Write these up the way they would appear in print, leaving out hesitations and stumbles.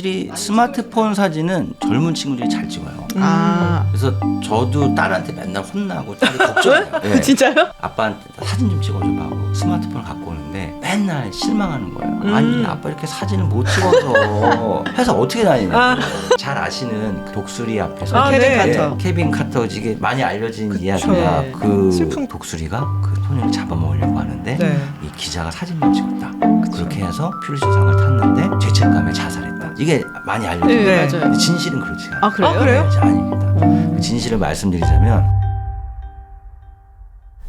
확실히 스마트폰 사진은 젊은 친구들이 잘 찍어요. 아. 그래서 저도 딸한테 맨날 혼나고 딸이 걱정해요. 예. 진짜요? 아빠한테 사진 좀 찍어줘 하고 스마트폰을 갖고 오는데 맨날 실망하는 거예요. 아니 아빠 이렇게 사진을 못 찍어서 회사 어떻게 다니냐고. 잘 아시는 그 독수리 앞에서 케빈 예, 카터. 케빈 카터 이게 많이 알려진 이야기가 네. 그 슬픈 독수리가 그 소녀를 잡아먹으려고 하는데 네. 이 기자가 사진만 찍었다. 그렇게 해서 퓰리처상을 탔는데 죄책감에 자살했다. 이게 많이 알려져 네, 있는데 맞아요. 근데 진실은 그렇지 않아요. 아, 그래요? 아, 그래요? 네, 아닙니다. 그 진실을 말씀드리자면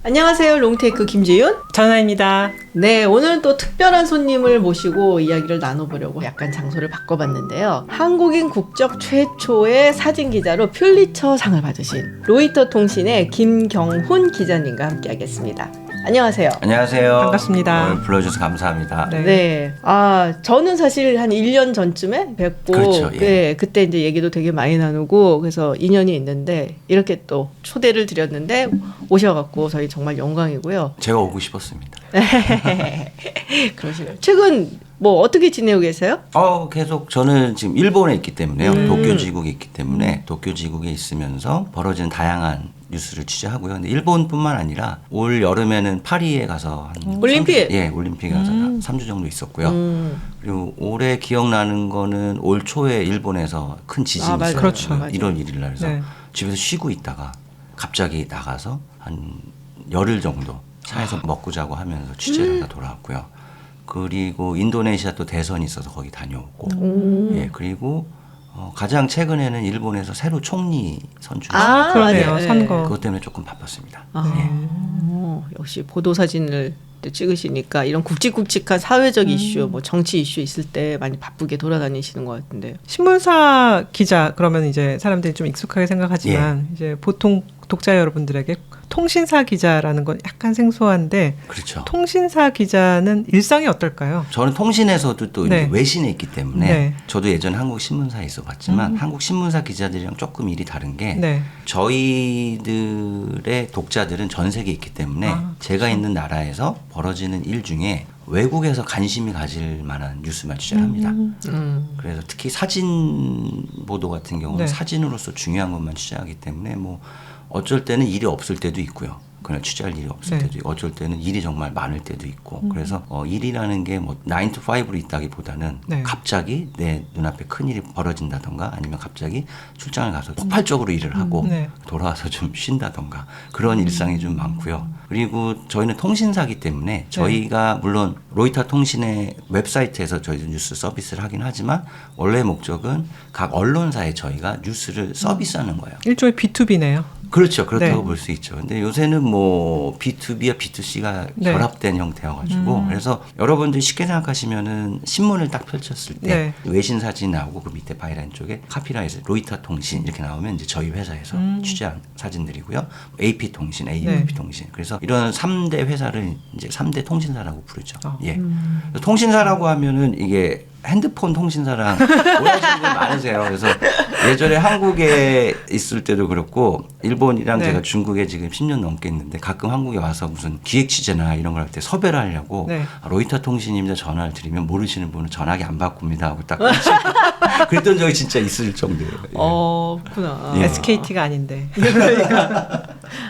안녕하세요. 롱테이크 김지윤. 전화입니다. 네, 오늘은 또 특별한 손님을 모시고 이야기를 나눠보려고 약간 장소를 바꿔봤는데요. 한국인 국적 최초의 사진 기자로 퓰리처 상을 받으신 로이터 통신의 김경훈 기자님과 함께하겠습니다. 안녕하세요. 안녕하세요. 반갑습니다. 오늘 불러주셔서 감사합니다. 네. 네. 아, 저는 사실 한 1년 전쯤에 뵙고, 그렇죠, 예. 네, 그때 이제 얘기도 되게 많이 나누고, 그래서 인연이 있는데, 이렇게 또 초대를 드렸는데, 오셔갖고, 저희 정말 영광이고요. 제가 오고 싶었습니다. 그러시네요. 최근 뭐 어떻게 지내고 계세요? 계속 저는 지금 일본에 있기 때문에요. 음. 도쿄지국에 있기 때문에 도쿄지국에 있으면서 벌어지는 다양한 뉴스를 취재하고요. 근데 일본뿐만 아니라 올 여름에는 파리에 가서 한 올림픽? 3주, 예, 올림픽에 가서 한 3주 정도 있었고요. 그리고 올해 기억나는 거는 올 초에 일본에서 큰 지진이 아, 맞아요. 있었어요. 그렇죠. 맞아요. 1월 1일 날 그래서 네. 집에서 쉬고 있다가 갑자기 나가서 한 열흘 정도 차에서 먹고 자고 하면서 취재를 하다 돌아왔고요. 그리고 인도네시아 또 대선이 있어서 거기 다녀오고 예, 그리고 가장 최근에는 일본에서 새로 총리 선출 아, 그러네요. 맞아요. 선거. 그것 때문에 조금 바빴습니다. 아, 예. 역시 보도 사진을 또 찍으시니까 이런 굵직굵직한 사회적 이슈, 뭐 정치 이슈 있을 때 많이 바쁘게 돌아다니시는 것 같은데요. 신문사 기자 그러면 이제 사람들이 좀 익숙하게 생각하지만 이제 보통 독자 여러분들에게 통신사 기자라는 건 약간 생소한데 그렇죠. 통신사 기자는 일상이 어떨까요? 저는 통신에서도 또 네. 이제 외신에 있기 때문에 네. 저도 예전에 한국 신문사에 있어봤지만 한국 신문사 기자들이랑 조금 일이 다른 게 네. 저희들의 독자들은 전 세계에 있기 때문에 제가 있는 나라에서 벌어지는 일 중에 외국에서 관심이 가질 만한 뉴스만 취재를 합니다. 그래서 특히 사진 보도 같은 경우는 네. 사진으로서 중요한 것만 취재하기 때문에 뭐 어쩔 때는 일이 없을 때도 있고요. 그냥 취재할 일이 없을 네. 때도 있고 어쩔 때는 일이 정말 많을 때도 있고 그래서 일이라는 게 뭐 9 to 5로 있다기보다는 네. 갑자기 내 눈앞에 큰일이 벌어진다던가 아니면 갑자기 출장을 가서 폭발적으로 일을 하고 네. 돌아와서 좀 쉰다던가 그런 일상이 좀 많고요. 그리고 저희는 통신사기 때문에 저희가 물론 로이터 통신의 웹사이트에서 저희 뉴스 서비스를 하긴 하지만 원래 목적은 각 언론사에 저희가 뉴스를 서비스하는 거예요. 일종의 B2B네요. 그렇죠. 그렇다고 네. 볼 수 있죠. 근데 요새는 뭐 B2B와 B2C가 네. 결합된 형태여가지고 그래서 여러분들이 쉽게 생각하시면은 신문을 딱 펼쳤을 때 네. 외신 사진 나오고 그 밑에 바이라인 쪽에 카피라이트 로이터 통신 이렇게 나오면 이제 저희 회사에서 취재한 사진들이고요. AP 통신, AFP 네. 통신. 그래서 이런 3대 회사를 이제 3대 통신사라고 부르죠. 어. 예. 통신사라고 하면은 이게 핸드폰 통신사랑 오해하시는 분 많으세요. 그래서 예전에 한국에 있을 때도 그렇고 일본이랑 네. 제가 중국에 지금 10년 넘게 있는데 가끔 한국에 와서 무슨 기획 취재나 이런 걸 할 때 섭외를 하려고 네. 로이터 통신입니다 전화를 드리면 모르시는 분은 전화기 안 바꿉니다 하고 딱 그랬던 적이 진짜 있을 정도예요. 예. 그렇구나. 예. SKT가 아닌데.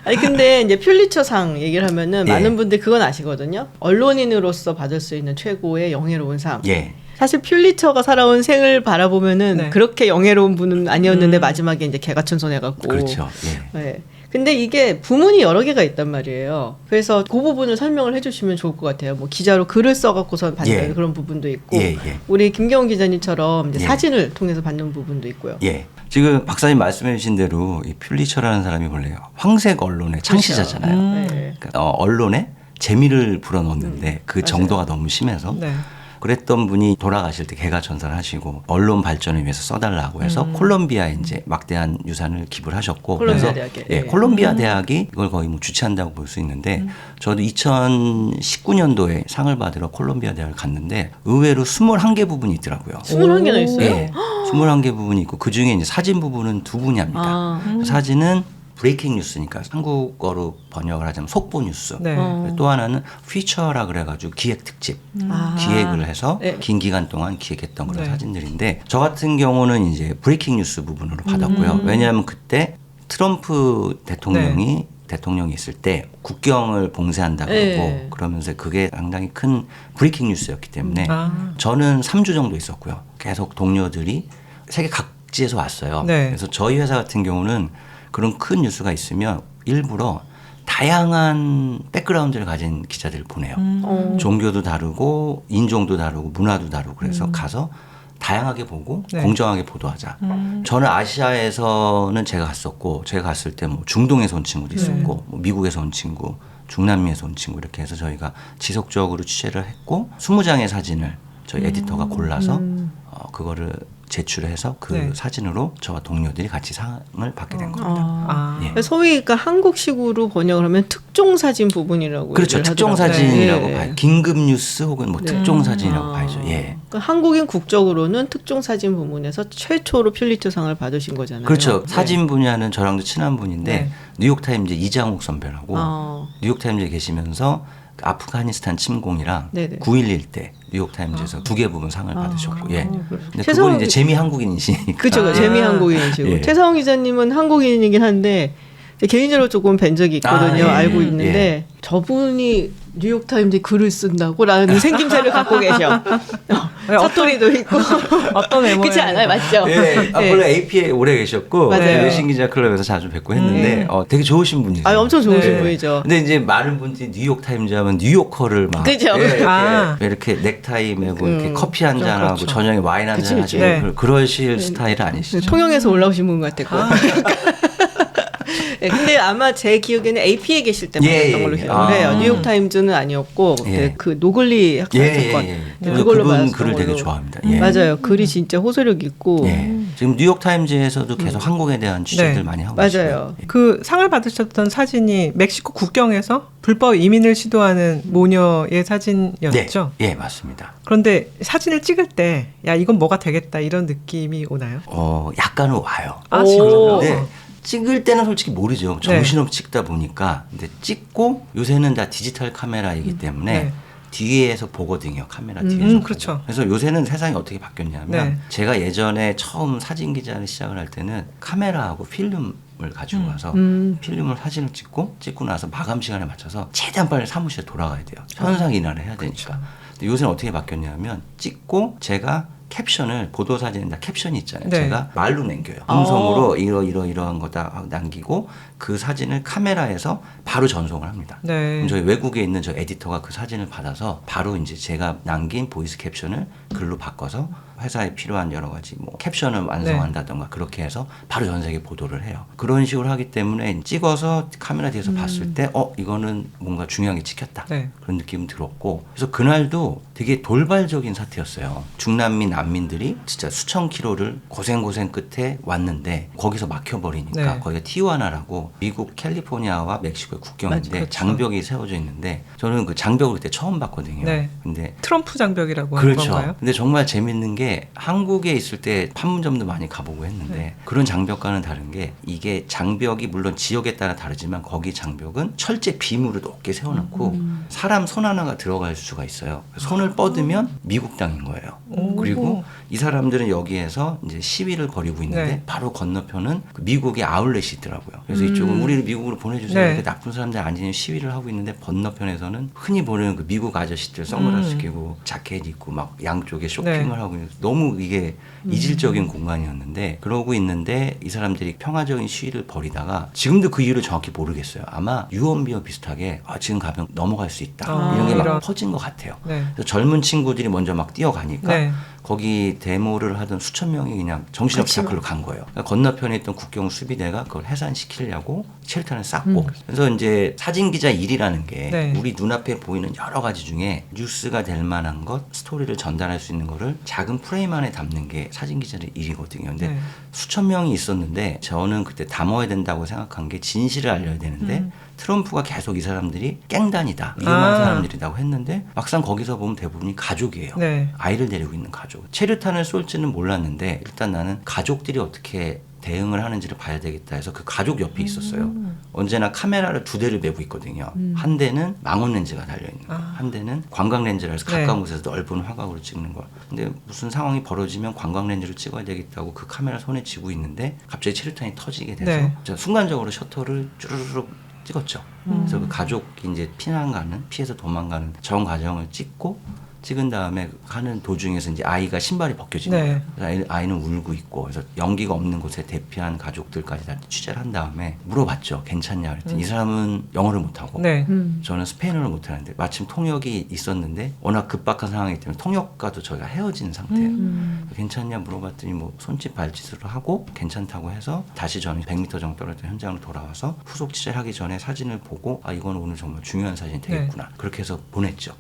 아니 근데 이제 퓰리처상 얘기를 하면은 예. 많은 분들이 그건 아시거든요. 언론인으로서 받을 수 있는 최고의 영예로운 상. 예. 사실 퓰리처가 살아온 생을 바라보면은 네. 그렇게 영예로운 분은 아니었는데 마지막에 이제 개가천선해갖고. 그렇죠. 예. 네. 근데 이게 부문이 여러 개가 있단 말이에요. 그래서 그 부분을 설명을 해주시면 좋을 것 같아요. 뭐 기자로 글을 써갖고서 받는 예. 그런 부분도 있고, 예, 예. 우리 김경훈 기자님처럼 이제 예. 사진을 통해서 받는 부분도 있고요. 예. 지금 박사님 말씀해 주신 대로 이 퓰리처라는 사람이 원래 황색 언론의 창시자잖아요. 네. 그러니까 언론에 재미를 불어넣는데 그 정도가 너무 심해서 네. 그랬던 분이 돌아가실 때 개가천선을 하시고 언론 발전을 위해서 써달라고 해서 콜롬비아에 이제 막대한 유산을 기부를 하셨고 콜롬비아 그래서 대학에. 예, 콜롬비아 대학이 이걸 거의 뭐 주최한다고 볼 수 있는데 저도 2019년도에 상을 받으러 콜롬비아 대학을 갔는데 의외로 21개 부분이 있더라고요. 21개나 있어요? 예. 21개 부분이 있고 그중에 이제 사진 부분은 2분야입니다. 아. 사진은 브레이킹 뉴스니까 한국어로 번역을 하자면 속보 뉴스. 네. 또 하나는 피처라 그래가지고 기획 특집. 아. 기획을 해서 네. 긴 기간 동안 기획했던 그런 네. 사진들인데 저 같은 경우는 이제 브레이킹 뉴스 부분으로 받았고요. 왜냐하면 그때 트럼프 대통령이 있을 때 국경을 봉쇄한다 그러고 네. 그러면서 그게 상당히 큰 브레이킹 뉴스였기 때문에 아. 저는 3주 정도 있었고요. 계속 동료들이 세계 각지에서 왔어요. 네. 그래서 저희 회사 같은 경우는 그런 큰 뉴스가 있으면 일부러 다양한 백그라운드를 가진 기자들을 보내요. 어. 종교도 다르고 인종도 다르고 문화도 다르고 그래서 가서 다양하게 보고 네. 공정하게 보도하자. 저는 아시아에서는 제가 갔었고 제가 갔을 때 뭐 중동에서 온 친구도 있었고 뭐 미국에서 온 친구, 중남미에서 온 친구 이렇게 해서 저희가 지속적으로 취재를 했고 20장의 사진을 저희 에디터가 골라서 그거를 제출해서 그 네. 사진으로 저와 동료들이 같이 상을 받게 된 겁니다. 아. 아. 예. 소위 그러니까 한국식으로 번역을 하면 특종 사진 부분이라고 그렇죠. 얘기를 특종 하더라고요. 사진이라고 네. 봐요. 긴급 뉴스 혹은 뭐 네. 특종 사진이라고 아. 봐야죠. 예. 그러니까 한국인 국적으로는 특종 사진 부문에서 최초로 퓰리처상을 받으신 거잖아요. 그렇죠. 네. 사진 분야는 저랑도 친한 분인데 네. 뉴욕타임즈 이장욱 선배라고 아. 뉴욕타임즈에 계시면서 아프가니스탄 침공이랑 네네. 9.11 때 뉴욕타임즈에서 두 개 부분 상을 받으셨고 예. 근데 최성훈 그건 이제 재미 한국인이시니까 그렇죠. 아. 재미 한국인이시고 예. 최상훈 기자님은 한국인이긴 한데 개인적으로 조금 뵌 적이 있거든요. 아, 예. 알고 있는데 저분이 뉴욕타임즈에 글을 쓴다고라는 생김새를 갖고 계셔. 사투리도 있고 어떤 외모예요? 그렇지 않아요, 맞죠? 예. 아, 네. 원래 AP에 오래 계셨고 맞아요. 외신 기자 클럽에서 자주 뵙고 했는데 되게 좋으신 분이세요. 아, 엄청 좋으신 네. 분이죠. 근데 이제 많은 분들이 뉴욕 타임즈 하면 뉴요커를 막 그죠. 아. 이렇게 넥타이 메고 이렇게 커피 한 잔 하고 그렇죠. 저녁에 와인 한 잔 그치, 하시고 그치. 그러실 스타일은 아니시죠. 통영에서 올라오신 분 같았고. 네, 근데 아마 제 기억에는 AP에 계실 때 예, 봤던 걸로 예. 기억을 아. 해요. 뉴욕 타임즈는 아니었고 예. 그 노글리 학살 사건 그걸로 그분 받았던 글을 되게 걸로. 좋아합니다. 예. 맞아요. 글이 진짜 호소력 있고. 예. 지금 뉴욕 타임즈에서도 계속 한국에 대한 취재들 네. 많이 하고 맞아요. 계시고요. 예. 그 상을 받으셨던 사진이 멕시코 국경에서 불법 이민을 시도하는 모녀의 사진이었죠. 네. 예, 맞습니다. 그런데 사진을 찍을 때 야 이건 뭐가 되겠다 이런 느낌이 오나요? 약간은 와요. 아 오. 진짜요? 네. 찍을 때는 솔직히 모르죠. 정신없이 찍다 보니까. 근데 찍고 요새는 다 디지털 카메라이기 때문에 네. 뒤에서 보거든요. 카메라 뒤에서. 그렇죠. 그래서 요새는 세상이 어떻게 바뀌었냐면 네. 제가 예전에 처음 사진 기자를 시작을 할 때는 카메라하고 필름을 가지고 가서 필름을 사진을 찍고 나서 마감 시간에 맞춰서 최대한 빨리 사무실에 돌아가야 돼요. 현상 인화를 해야 되니까. 근데 요새는 어떻게 바뀌었냐면 찍고 제가 캡션을 보도 사진에 다 캡션이 있잖아요. 네. 제가 말로 남겨요. 음성으로 이러이러한 거다 남기고 그 사진을 카메라에서 바로 전송을 합니다. 네. 그럼 저희 외국에 있는 저 에디터가 그 사진을 받아서 바로 이제 제가 남긴 보이스 캡션을 글로 바꿔서 회사에 필요한 여러 가지 뭐 캡션을 완성한다던가 그렇게 해서 바로 전 세계 보도를 해요. 그런 식으로 하기 때문에 찍어서 카메라 뒤에서 봤을 때 이거는 뭔가 중요하게 찍혔다. 네. 그런 느낌이 들었고 그래서 그날도 되게 돌발적인 사태였어요. 중남미 난민들이 진짜 수천 킬로를 고생 끝에 왔는데 거기서 막혀버리니까 네. 거기가 티juana라고 미국 캘리포니아와 멕시코의 국경인데 그렇죠. 장벽이 세워져 있는데 저는 그 장벽을 그때 처음 봤거든요. 네. 근데 트럼프 장벽이라고 하는 그렇죠. 건가요? 근데 정말 재밌는 게 한국에 있을 때 판문점도 많이 가보고 했는데 네. 그런 장벽과는 다른 게 이게 장벽이 물론 지역에 따라 다르지만 거기 장벽은 철제 비무를 높게 세워놓고 사람 손 하나가 들어갈 수가 있어요. 손을 뻗으면 미국 땅인 거예요. 오. 그리고 이 사람들은 여기에서 이제 시위를 벌이고 있는데 네. 바로 건너편은 그 미국의 아울렛이 있더라고요. 그래서 이쪽은 우리를 미국으로 보내주세요. 네. 이렇게 나쁜 사람들 아니면 시위를 하고 있는데 건너편에서는 흔히 보는 그 미국 아저씨들 선글라스 끼고 자켓 입고 막 양쪽에 쇼핑을 네. 하고 있는 너무 이게 이질적인 공간이었는데 그러고 있는데 이 사람들이 평화적인 시위를 벌이다가 지금도 그 이유를 정확히 모르겠어요. 아마 유언비어 비슷하게 지금 가면 넘어갈 수 있다. 이런 게 막 이런. 퍼진 것 같아요. 네. 그래서 젊은 친구들이 먼저 막 뛰어가니까 네. 거기 데모를 하던 수천 명이 그냥 정신없이 다 글로 간 거예요. 그러니까 건너편에 있던 국경 수비대가 그걸 해산시키려고 쉘터를 쌓고 그래서 이제 사진 기자 일이라는 게 네. 우리 눈앞에 보이는 여러 가지 중에 뉴스가 될 만한 것, 스토리를 전달할 수 있는 거를 작은 프레임 안에 담는 게 사진 기자의 일이거든요. 근데 네. 수천 명이 있었는데 저는 그때 담아야 된다고 생각한 게 진실을 알려야 되는데 트럼프가 계속 이 사람들이 깽단이다, 위험한 사람들이라고 했는데 막상 거기서 보면 대부분이 가족이에요. 네. 아이를 데리고 있는 가족. 체류탄을 쏠지는 몰랐는데 일단 나는 가족들이 어떻게 대응을 하는지를 봐야 되겠다 해서 그 가족 옆에 있었어요. 언제나 카메라를 2대를 메고 있거든요. 한 대는 망원 렌즈가 달려있는 거, 한 대는 관광 렌즈라 해서 네. 가까운 곳에서 넓은 화각으로 찍는 거. 근데 무슨 상황이 벌어지면 관광 렌즈를 찍어야 되겠다고 그 카메라 손에 쥐고 있는데 갑자기 체류탄이 터지게 돼서 네. 제가 순간적으로 셔터를 쭈르륵 찍었죠. 그래서 그 가족이 이제 피해서 도망가는 전 과정을 찍은 다음에 가는 도중에서 이제 아이가 신발이 벗겨지는 네. 거예요. 그래서 아이는 울고 있고 그래서 연기가 없는 곳에 대피한 가족들까지 다 취재를 한 다음에 물어봤죠. 괜찮냐 그랬더니 이 사람은 영어를 못하고 네. 저는 스페인어를 못하는데 마침 통역이 있었는데 워낙 급박한 상황이기 때문에 통역과도 저희가 헤어진 상태예요. 괜찮냐 물어봤더니 뭐 손짓 발짓으로 하고 괜찮다고 해서 다시 저는 100m 정도 떨어졌던 현장으로 돌아와서 후속 취재를 하기 전에 사진을 보고 아 이건 오늘 정말 중요한 사진이 되겠구나. 그렇게 해서 보냈죠.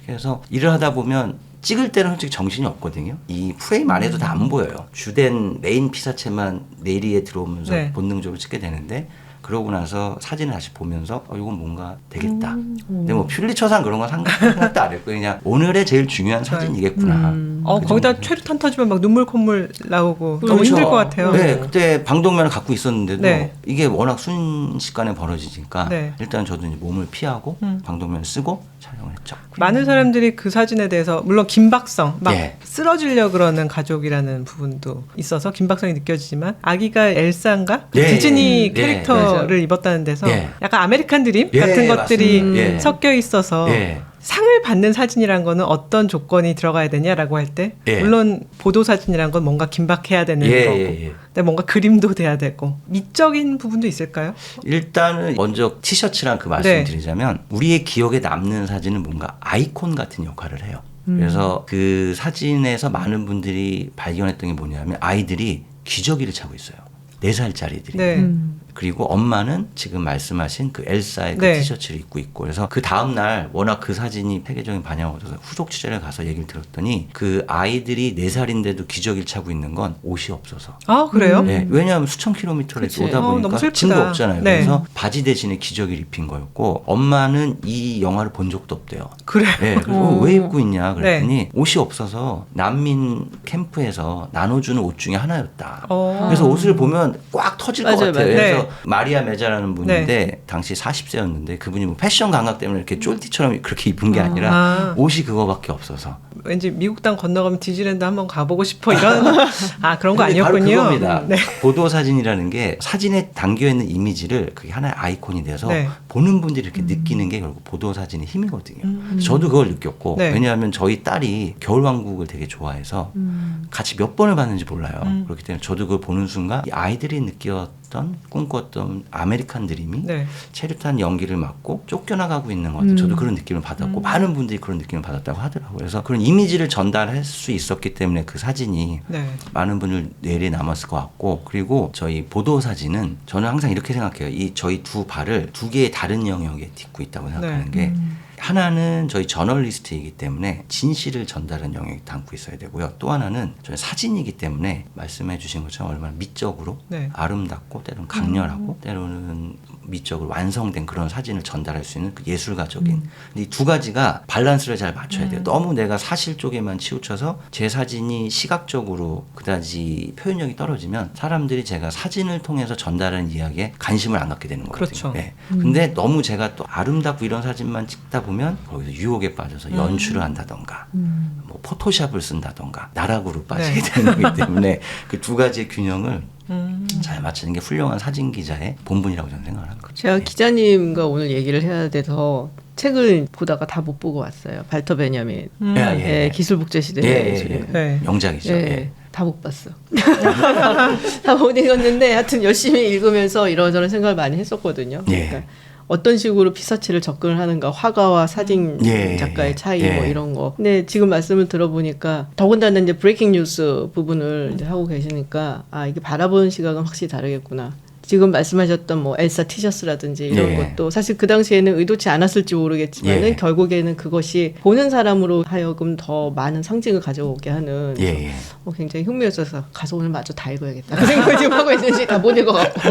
그래서 일을 하다 보면 찍을 때는 솔직히 정신이 없거든요. 이 프레임 안에도 다 안 보여요. 주된 메인 피사체만 내리에 들어오면서 네. 본능적으로 찍게 되는데 그러고 나서 사진을 다시 보면서 이건 뭔가 되겠다. 근데 뭐 퓰리처상 그런 건 생각도 안 했고 그냥 오늘의 제일 중요한 사진이겠구나. 그 거기다 정도. 최루탄 터지면 막 눈물 콧물 나오고 너무 그렇죠. 힘들 것 같아요. 네, 그때 방독면을 갖고 있었는데도 네. 이게 워낙 순식간에 벌어지니까 네. 일단 저도 이제 몸을 피하고 방독면을 쓰고 촬영을 했죠. 많은 사람들이 그 사진에 대해서 물론 긴박성 막 예. 쓰러지려 그러는 가족이라는 부분도 있어서 긴박성이 느껴지지만 아기가 엘사인가 그 예, 디즈니 예, 캐릭터를 입었다는 데서 예. 약간 아메리칸 드림 예, 같은 것들이 맞습니다. 예. 섞여 있어서 예. 상을 받는 사진이란 거는 어떤 조건이 들어가야 되냐라고 할 때 예. 물론 보도 사진이란 건 뭔가 긴박해야 되는 예, 거고 예, 예. 근데 뭔가 그림도 돼야 되고 미적인 부분도 있을까요? 일단은 먼저 티셔츠랑 그 말씀을 드리자면 우리의 기억에 남는 사진은 뭔가 아이콘 같은 역할을 해요. 그래서 그 사진에서 많은 분들이 발견했던 게 뭐냐면 아이들이 기저귀를 차고 있어요. 4살짜리들이. 네. 그리고 엄마는 지금 말씀하신 그 엘사의 그 네. 티셔츠를 입고 있고 그래서 그 다음날 워낙 그 사진이 세계적인 반향을 얻어서 후속 취재를 가서 얘기를 들었더니 그 아이들이 4살인데도 기저귀를 차고 있는 건 옷이 없어서 아 그래요? 네, 왜냐하면 수천 킬로미터를 그치. 오다 너무 보니까 슬프다. 짐도 없잖아요. 네. 그래서 바지 대신에 기저귀를 입힌 거였고 엄마는 이 영화를 본 적도 없대요. 그래요? 네, 그래서 왜 입고 있냐 그랬더니 옷이 없어서 난민 캠프에서 나눠주는 옷 중에 하나였다. 그래서 옷을 보면 꽉 터질 것 맞아요, 같아요. 맞아요. 그래서 네. 마리아 메자라는 분인데 당시 40세였는데 그분이 뭐 패션 감각 때문에 이렇게 쫄티처럼 그렇게 입은 게 아니라 옷이 그거밖에 없어서. 왠지 미국 땅 건너가면 디즈니랜드 한번 가보고 싶어 이런 그런 거 근데 아니었군요. 바로 그겁니다. 네. 보도 사진이라는 게 사진에 담겨 있는 이미지를 그게 하나의 아이콘이 돼서 네. 보는 분들이 이렇게 느끼는 게 결국 보도 사진의 힘이거든요. 저도 그걸 느꼈고 네. 왜냐하면 저희 딸이 겨울왕국을 되게 좋아해서 같이 몇 번을 봤는지 몰라요. 그렇기 때문에 저도 그걸 보는 순간 이 아이들이 느꼈던 꿈꿨던 아메리칸 드림이 네. 체류탄 연기를 맞고 쫓겨나가고 있는 것 같아요. 저도 그런 느낌을 받았고 많은 분들이 그런 느낌을 받았다고 하더라고요. 그래서 그런 이미지를 전달할 수 있었기 때문에 그 사진이 네. 많은 분들 뇌리에 남았을 것 같고 그리고 저희 보도 사진은 저는 항상 이렇게 생각해요. 이 저희 두 발을 두 개의 다른 영역에 딛고 있다고 생각하는 게 하나는 저희 저널리스트이기 때문에 진실을 전달하는 영역이 담고 있어야 되고요. 또 하나는 저희 사진이기 때문에 말씀해 주신 것처럼 얼마나 미적으로 네. 아름답고 때로는 강렬하고 때로는 미적으로 완성된 그런 사진을 전달할 수 있는 그 예술가적인 근데 이 두 가지가 밸런스를 잘 맞춰야 돼요. 너무 내가 사실 쪽에만 치우쳐서 제 사진이 시각적으로 그다지 표현력이 떨어지면 사람들이 제가 사진을 통해서 전달하는 이야기에 관심을 안 갖게 되는 거거든요. 그렇죠. 네. 근데 너무 제가 또 아름답고 이런 사진만 찍다 보면 거기서 유혹에 빠져서 연출을 한다던가 뭐 포토샵을 쓴다던가 나락으로 빠지게 되는 거기 때문에 그 두 가지의 균형을 잘 맞추는 게 훌륭한 사진 기자의 본분이라고 저는 생각을 합니다. 제가 기자님과 오늘 얘기를 해야 돼서 책을 보다가 다 못 보고 왔어요. 발터 베냐민. 예, 기술복제 시대. 네. 명작이죠. 예, 예. 다 못 봤어. 다 못 읽었는데 하여튼 열심히 읽으면서 이런저런 생각을 많이 했었거든요. 예. 그러니까 어떤 식으로 피사체를 접근을 하는가, 화가와 사진 예, 작가의 예, 차이 예. 뭐 이런 거. 근데 지금 말씀을 들어보니까 더군다나 이제 브레이킹 뉴스 부분을 이제 하고 계시니까 이게 바라보는 시각은 확실히 다르겠구나. 지금 말씀하셨던 뭐 엘사 티셔츠라든지 이런 예. 것도 사실 그 당시에는 의도치 않았을지 모르겠지만은 예. 결국에는 그것이 보는 사람으로 하여금 더 많은 상징을 가져오게 하는 예, 예. 굉장히 흥미였어서 가서 오늘 마저 다 읽어야겠다 그 생각을 지금 하고 있는지 다 못 읽어갖고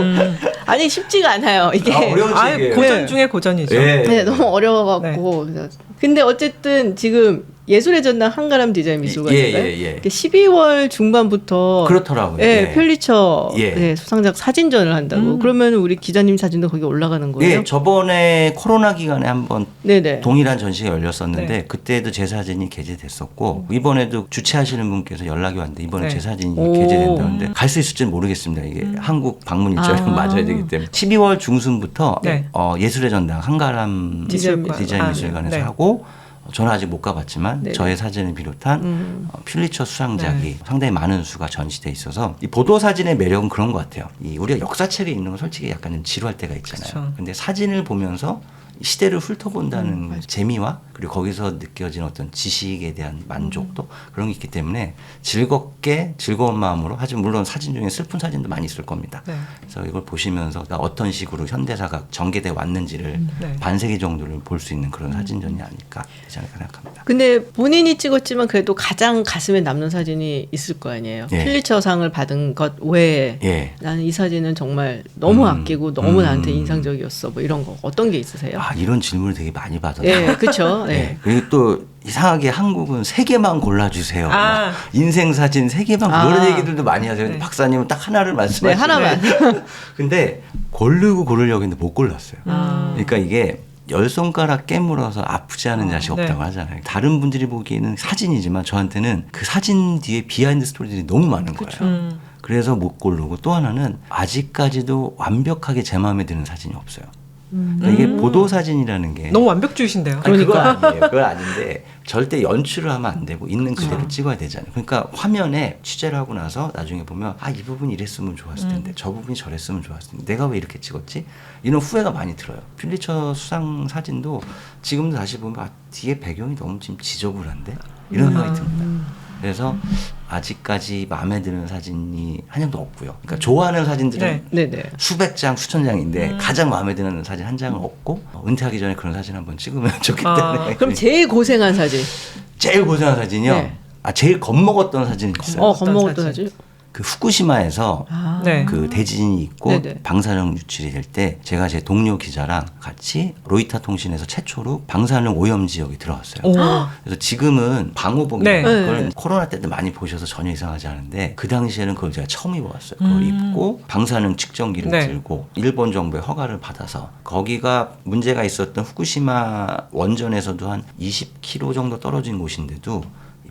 아니 쉽지가 않아요 이게. 어려운 아유, 책이에요. 고전 중에 고전이죠. 예. 네, 너무 어려워갖고. 그래서 근데 어쨌든 지금 예술의 전당 한가람 디자인 미술관인가요? 예. 12월 중반부터 그렇더라고요. 예, 예. 퓰리처 예. 예, 수상작 사진전을 한다고. 그러면 우리 기자님 사진도 거기 올라가는 거예요? 예, 저번에 코로나 기간에 한번 네네. 동일한 전시가 열렸었는데 네. 그때도 제 사진이 게재됐었고 이번에도 주최하시는 분께서 연락이 왔는데 이번에 네. 제 사진이 오. 게재된다는데 갈 수 있을지는 모르겠습니다. 이게 한국 방문 일정을 아. 맞아야 되기 때문에 12월 중순부터 네. 예술의 전당 한가람 미술관. 디자인 아, 미술관에서 네. 하고 저는 아직 못 가봤지만 네네. 저의 사진을 비롯한 퓰리처 수상작이 네. 상당히 많은 수가 전시돼 있어서 이 보도 사진의 매력은 그런 것 같아요. 우리가 역사책에 있는 건 솔직히 약간 좀 지루할 때가 있잖아요. 그쵸. 근데 사진을 보면서 시대를 훑어본다는 재미와 그리고 거기서 느껴진 어떤 지식에 대한 만족도 그런 게 있기 때문에 즐겁게 즐거운 마음으로 하지만 물론 사진 중에 슬픈 사진도 많이 있을 겁니다. 네. 그래서 이걸 보시면서 어떤 식으로 현대사가 전개돼 왔는지를 네. 반세기 정도를 볼 수 있는 그런 사진전이 아닐까 되지 않을까 생각합니다. 근데 본인이 찍었지만 그래도 가장 가슴에 남는 사진이 있을 거 아니에요. 예. 퓰리처상을 받은 것 외에 예. 나는 이 사진은 정말 너무 아끼고 너무 나한테 인상적이었어. 뭐 이런 거 어떤 게 있으세요? 이런 질문을 되게 많이 받아요. 예, 그렇죠. 예. 예. 그리고 또 이상하게 한국은 3개만 골라주세요. 아. 막 인생 사진 3개만 아. 그런 얘기들도 많이 하세요. 근데 네. 박사님은 딱 하나를 네, 말씀하시네. 하나만. 근데 고르려고 했는데 못 골랐어요. 아. 그러니까 이게 10손가락 깨물어서 아프지 않은 자식 네. 없다고 하잖아요. 다른 분들이 보기에는 사진이지만 저한테는 그 사진 뒤에 비하인드 스토리들이 너무 많은 거예요. 그래서 못 고르고 또 하나는 아직까지도 완벽하게 제 마음에 드는 사진이 없어요. 그러니까 이게 보도 사진이라는 게 너무 완벽주의신데요. 아니, 그건 아니에요. 그건 아닌데 절대 연출을 하면 안 되고 있는 그대로 찍어야 되잖아요. 그러니까 화면에 취재를 하고 나서 나중에 보면 이 부분이 이랬으면 좋았을 텐데 저 부분이 저랬으면 좋았을 텐데 내가 왜 이렇게 찍었지? 이런 후회가 많이 들어요. 퓰리처 수상 사진도 지금도 다시 보면 뒤에 배경이 너무 지금 지저분한데 이런 생각이 듭니다. 그래서 아직까지 마음에 드는 사진이 한 장도 없고요. 그러니까 좋아하는 사진들은 네. 네네. 수백 장, 수천 장인데 가장 마음에 드는 사진 한 장은 없고 은퇴하기 전에 그런 사진 한번 찍으면 좋겠다는 그럼 제일 고생한 사진. 제일 고생한 사진이요? 네. 제일 겁먹었던 사진이 있어요. 겁먹었던 사진. 사진. 그 후쿠시마에서 네. 그 대지진이 있고 네네. 방사능 유출이 될 때 제가 제 동료 기자랑 같이 로이터 통신에서 최초로 방사능 오염 지역에 들어갔어요. 오. 그래서 지금은 방호복이 네. 그걸 코로나 때도 많이 보셔서 전혀 이상하지 않은데 그 당시에는 그걸 제가 처음 입어봤어요. 그걸 입고 방사능 측정기를 네. 들고 일본 정부의 허가를 받아서 거기가 문제가 있었던 후쿠시마 원전에서도 한 20km 정도 떨어진 곳인데도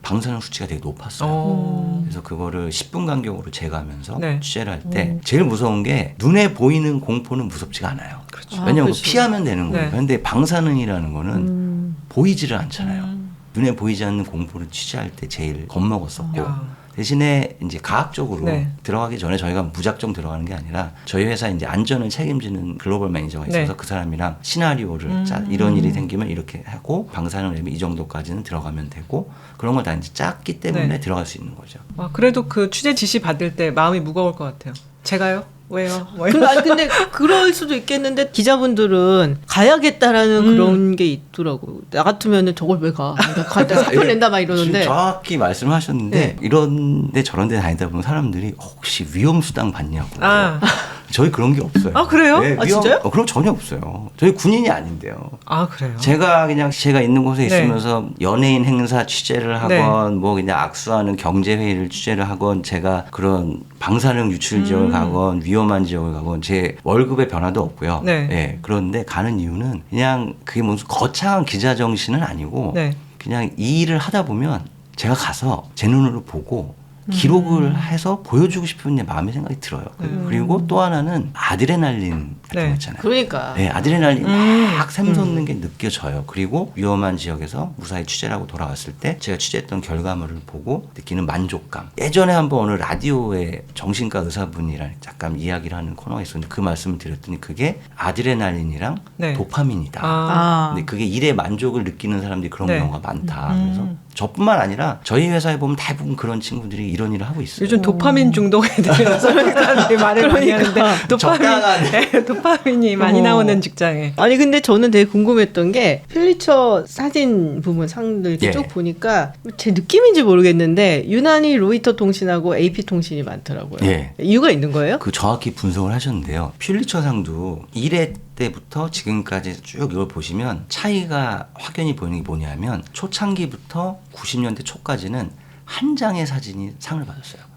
방사능 수치가 되게 높았어요. 그래서 그거를 10분 간격으로 재가면서 네. 취재를 할 때 제일 무서운 게 눈에 보이는 공포는 무섭지가 않아요. 그렇죠. 왜냐하면 그렇죠. 피하면 되는 거예요. 네. 그런데 방사능이라는 거는 보이지를 않잖아요. 눈에 보이지 않는 공포를 취재할 때 제일 겁먹었었고 야. 대신에 이제 과학적으로 네. 들어가기 전에 저희가 무작정 들어가는 게 아니라 저희 회사 이제 안전을 책임지는 글로벌 매니저가 있어서 네. 그 사람이랑 시나리오를 이런 일이 생기면 이렇게 하고 방사능 랩이 이 정도까지는 들어가면 되고 그런 걸 다 이제 짰기 때문에 네. 들어갈 수 있는 거죠. 그래도 그 취재 지시 받을 때 마음이 무거울 것 같아요. 제가요? 왜요? 뭐 근데 그럴 수도 있겠는데 기자분들은 가야겠다라는 그런 게 있더라고. 나 같으면은 저걸 왜 가? 갔다 사표 낸다 막 지금 이러는데. 정확히 말씀하셨는데 네. 이런데 저런데 다니다 보면 사람들이 혹시 위험 수당 받냐고. 아. 저희 그런 게 없어요. 아, 그래요? 아, 진짜요? 그럼 전혀 없어요. 저희 군인이 아닌데요. 그래요? 제가 그냥 제가 있는 곳에 네. 있으면서 연예인 행사 취재를 하건 네. 뭐 그냥 악수하는 경제 회의를 취재를 하건 제가 그런 방사능 유출 지역을 가건 위험한 지역을 가건 제 월급의 변화도 없고요. 네. 예, 그런데 가는 이유는 그냥 그게 무슨 거창한 기자 정신은 아니고 네. 그냥 이 일을 하다 보면 제가 가서 제 눈으로 보고 기록을 해서 보여주고 싶은 내 마음의 생각이 들어요. 그리고 또 하나는 아드레날린 같은 네. 거 있잖아요. 그러니까. 네, 아드레날린 막 샘솟는 게 느껴져요. 그리고 위험한 지역에서 무사히 취재를 하고 돌아왔을 때 제가 취재했던 결과물을 보고 느끼는 만족감. 예전에 한번 어느 라디오에 정신과 의사분이랑 잠깐 이야기를 하는 코너가 있었는데 그 말씀을 드렸더니 그게 아드레날린이랑 네. 도파민이다. 근데 그게 일의 만족을 느끼는 사람들이 그런 네. 경우가 많다. 그래서 저뿐만 아니라 저희 회사에 보면 대부분 그런 친구들이 이런 일을 하고 있어요. 요즘 도파민 중독에 대해서 사람들이 말을 많이 하는데 적당한. 도파민이 많이 나오는 직장에 아니 근데 저는 되게 궁금했던 게 퓰리처 사진 부분 상들 이렇게 예. 쭉 보니까 제 느낌인지 모르겠는데 유난히 로이터 통신하고 AP 통신이 많더라고요. 예. 이유가 있는 거예요? 그 정확히 분석을 하셨는데요. 퓰리처상도 일의 때부터 지금까지 쭉 이걸 보시면 차이가 확연히 보이는 게 뭐냐면 초창기부터 90년대 초까지는 한 장의 사진이 상을 받았어요.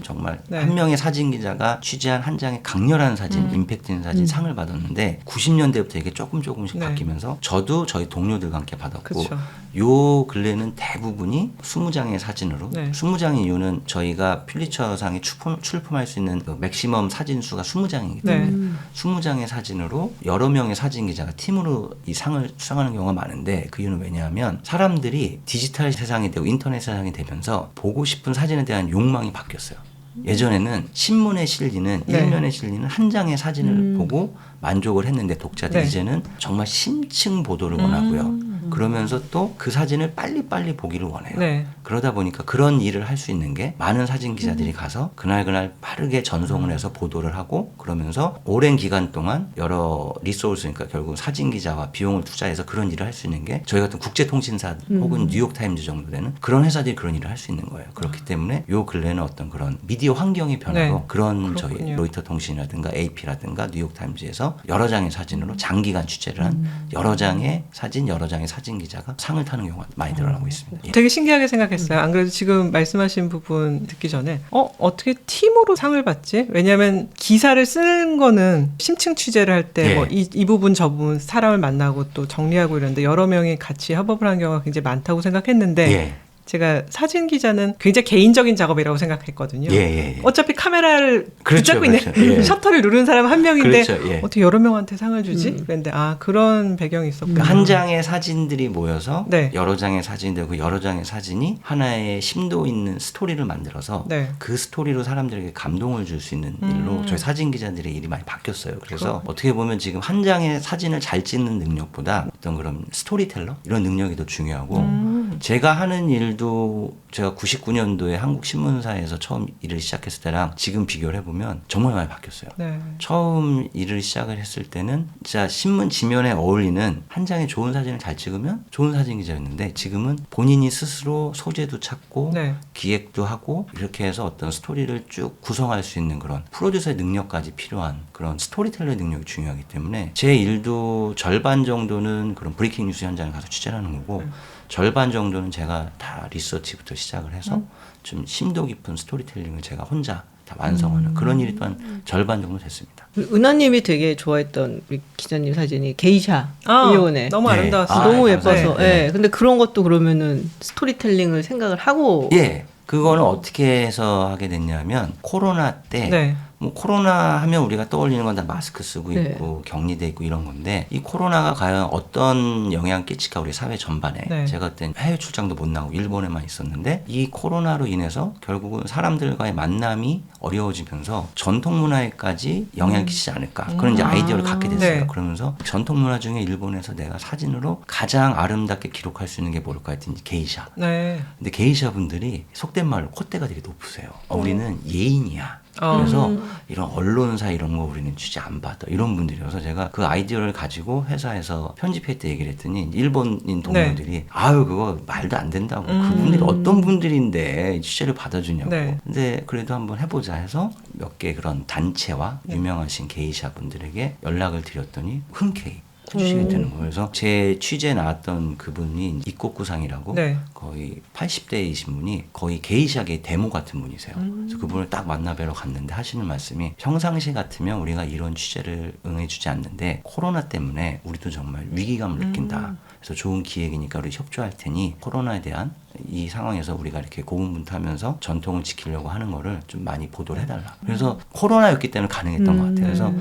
정말 네. 한 명의 사진 기자가 취재한 한 장의 강렬한 사진, 임팩트 있는 사진 상을 받았는데 90년대부터 이게 조금씩 네. 바뀌면서 저도 저희 동료들과 함께 받았고 그쵸. 요 근래는 대부분이 20장의 사진으로 네. 20장의 이유는 저희가 퓰리처상에 출품할 수 있는 그 맥시멈 사진 수가 20장이기 때문에 네. 20장의 사진으로 여러 명의 사진 기자가 팀으로 이 상을 수상하는 경우가 많은데 그 이유는 왜냐하면 사람들이 디지털 세상이 되고 인터넷 세상이 되면서 보고 싶은 사진에 대한 욕망이 바뀌었어요. 예전에는 신문에 실리는 네. 일면에 실리는 한 장의 사진을 보고 만족을 했는데 독자들이 네. 이제는 정말 심층 보도를 원하고요. 그러면서 또 그 사진을 빨리빨리 보기를 원해요. 네. 그러다 보니까 그런 일을 할 수 있는 게 많은 사진 기자들이 가서 그날 빠르게 전송을 해서 보도를 하고 그러면서 오랜 기간 동안 여러 리소스니까 결국 사진 기자와 비용을 투자해서 그런 일을 할 수 있는 게 저희 같은 국제통신사 혹은 뉴욕타임즈 정도 되는 그런 회사들이 그런 일을 할 수 있는 거예요. 그렇기 때문에 요 근래는 어떤 그런 미디어 환경의 변화로 네. 그런 그렇군요. 저희 로이터 통신이라든가 AP라든가 뉴욕타임즈에서 여러 장의 사진으로 장기간 취재를 한 여러 장의 사진, 여러 장의 사진 기자가 상을 타는 경우가 많이 늘어나고 있습니다. 예. 되게 신기하게 생각했어요. 안 그래도 지금 말씀하신 부분 듣기 전에 어떻게 팀으로 상을 받지? 왜냐하면 기사를 쓰는 거는 심층 취재를 할 때 예. 뭐 이 부분 저 부분 사람을 만나고 또 정리하고 이러는데 여러 명이 같이 협업을 하는 경우가 굉장히 많다고 생각했는데 예. 제가 사진 기자는 굉장히 개인적인 작업이라고 생각했거든요. 예. 어차피 카메라를 그렇죠, 붙잡고 있는 그렇죠. 예. 셔터를 누르는 사람 한 명인데 그렇죠, 예. 어떻게 여러 명한테 상을 주지? 그런데 그런 배경이 있었구나. 그러니까 한 장의 사진들이 모여서 네. 여러 장의 사진이 되고 여러 장의 사진이 하나의 심도 있는 스토리를 만들어서 네. 그 스토리로 사람들에게 감동을 줄 수 있는 일로 저희 사진 기자들의 일이 많이 바뀌었어요. 그래서 어떻게 보면 지금 한 장의 사진을 잘 찍는 능력보다 어떤 그런 스토리텔러 이런 능력이 더 중요하고 제가 하는 일도 제가 99년도에 한국 신문사에서 처음 일을 시작했을 때랑 지금 비교를 해보면 정말 많이 바뀌었어요. 네. 처음 일을 시작을 했을 때는 진짜 신문 지면에 어울리는 한 장의 좋은 사진을 잘 찍으면 좋은 사진 기자였는데 지금은 본인이 스스로 소재도 찾고 네. 기획도 하고 이렇게 해서 어떤 스토리를 쭉 구성할 수 있는 그런 프로듀서의 능력까지 필요한 그런 스토리텔러의 능력이 중요하기 때문에 제 일도 절반 정도는 그런 브레이킹 뉴스 현장에 가서 취재를 하는 거고 절반 정도는 제가 다 리서치부터 시작을 해서 좀 심도 깊은 스토리텔링을 제가 혼자 다 완성하는 그런 일이 또한 절반 정도 됐습니다. 은하님이 되게 좋아했던 우리 기자님 사진이 게이샤 이혼에 너무 네. 아름다웠어요. 너무 아, 예뻐서. 감사합니다. 예. 네. 근데 그런 것도 그러면은 스토리텔링을 생각을 하고 예, 그거는 어떻게 해서 하게 됐냐면 코로나 때 네. 뭐 코로나 하면 우리가 떠올리는 건 다 마스크 쓰고 네. 있고 격리돼 있고 이런 건데 이 코로나가 과연 어떤 영향을 끼칠까 우리 사회 전반에 네. 제가 그때 해외 출장도 못 나고 일본에만 있었는데 이 코로나로 인해서 결국은 사람들과의 만남이 어려워지면서 전통 문화에까지 영향을 끼치지 않을까 그런 이제 아이디어를 갖게 됐어요. 네. 그러면서 전통 문화 중에 일본에서 내가 사진으로 가장 아름답게 기록할 수 있는 게 뭘까 했더니 게이샤. 네. 근데 게이샤 분들이 속된 말로 콧대가 되게 높으세요. 우리는 예인이야. 어. 그래서 이런 언론사 이런 거 우리는 취재 안 받아. 이런 분들이어서 제가 그 아이디어를 가지고 회사에서 편집회 때 얘기를 했더니 일본인 동료들이 아유 그거 말도 안 된다고. 그분들이 어떤 분들인데 취재를 받아주냐고. 네. 근데 그래도 한번 해보자 해서 몇 개 그런 단체와 유명하신 게이샤 분들에게 연락을 드렸더니 흔쾌히 해주시게 되는 거예요. 그래서 제 취재에 나왔던 그분이 이꼬쿠상이라고 네. 거의 80대이신 분이 거의 게이샤계의 데모 같은 분이세요. 그래서 그분을 딱 만나뵈러 갔는데 하시는 말씀이 평상시 같으면 우리가 이런 취재를 응해주지 않는데 코로나 때문에 우리도 정말 위기감을 느낀다. 그래서 좋은 기획이니까 우리 협조할 테니 코로나에 대한 이 상황에서 우리가 이렇게 고군분투하면서 전통을 지키려고 하는 거를 좀 많이 보도를 해달라. 그래서 코로나였기 때문에 가능했던 것 같아요. 그래서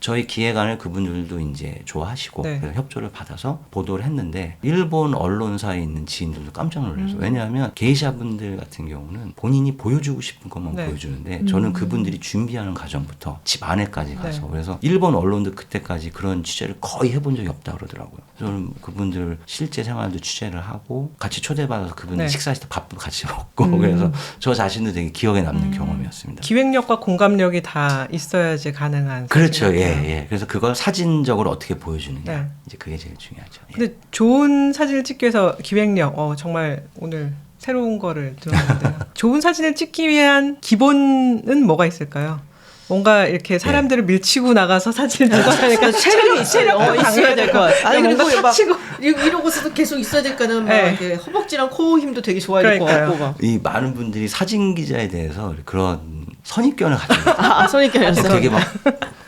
저희 기획안을 그분들도 이제 좋아하시고 네. 그래서 협조를 받아서 보도를 했는데 일본 언론사에 있는 지인들도 깜짝 놀랐어요. 왜냐하면 게이샤 분들 같은 경우는 본인이 보여주고 싶은 것만 네. 보여주는데 저는 그분들이 준비하는 과정부터 집 안에까지 가서 네. 그래서 일본 언론도 그때까지 그런 취재를 거의 해본 적이 없다 그러더라고요. 저는 그분들 실제 생활도 취재를 하고 같이 초대받아서 그분들 네. 식사할 때 밥도 같이 먹고 그래서 저 자신도 되게 기억에 남는 경험이었습니다. 기획력과 공감력이 다 있어야지 가능한. 그렇죠. 사진이니까. 예. 그래서 그걸 사진적으로 어떻게 보여주느냐. 네. 이제 그게 제일 중요하죠. 예. 근데 좋은 사진을 찍기 위해서 기획력, 정말 오늘 새로운 거를 들었는데요. 좋은 사진을 찍기 위한 기본은 뭐가 있을까요? 뭔가 이렇게 사람들을 밀치고 나가서 사진을 찍어야 하니까 체력이 있어요. 있어야 될 것 같아. 아니 뭔가 그리고 막 사치고 이러고서도 계속 있어야 될 거는 막 네. 이렇게 허벅지랑 코 힘도 되게 좋아야 될 것 그러니까요. 같고 막. 이 많은 분들이 사진 기자에 대해서 그런 선입견을 가지고 있어요. 선입견이었어. 되게 막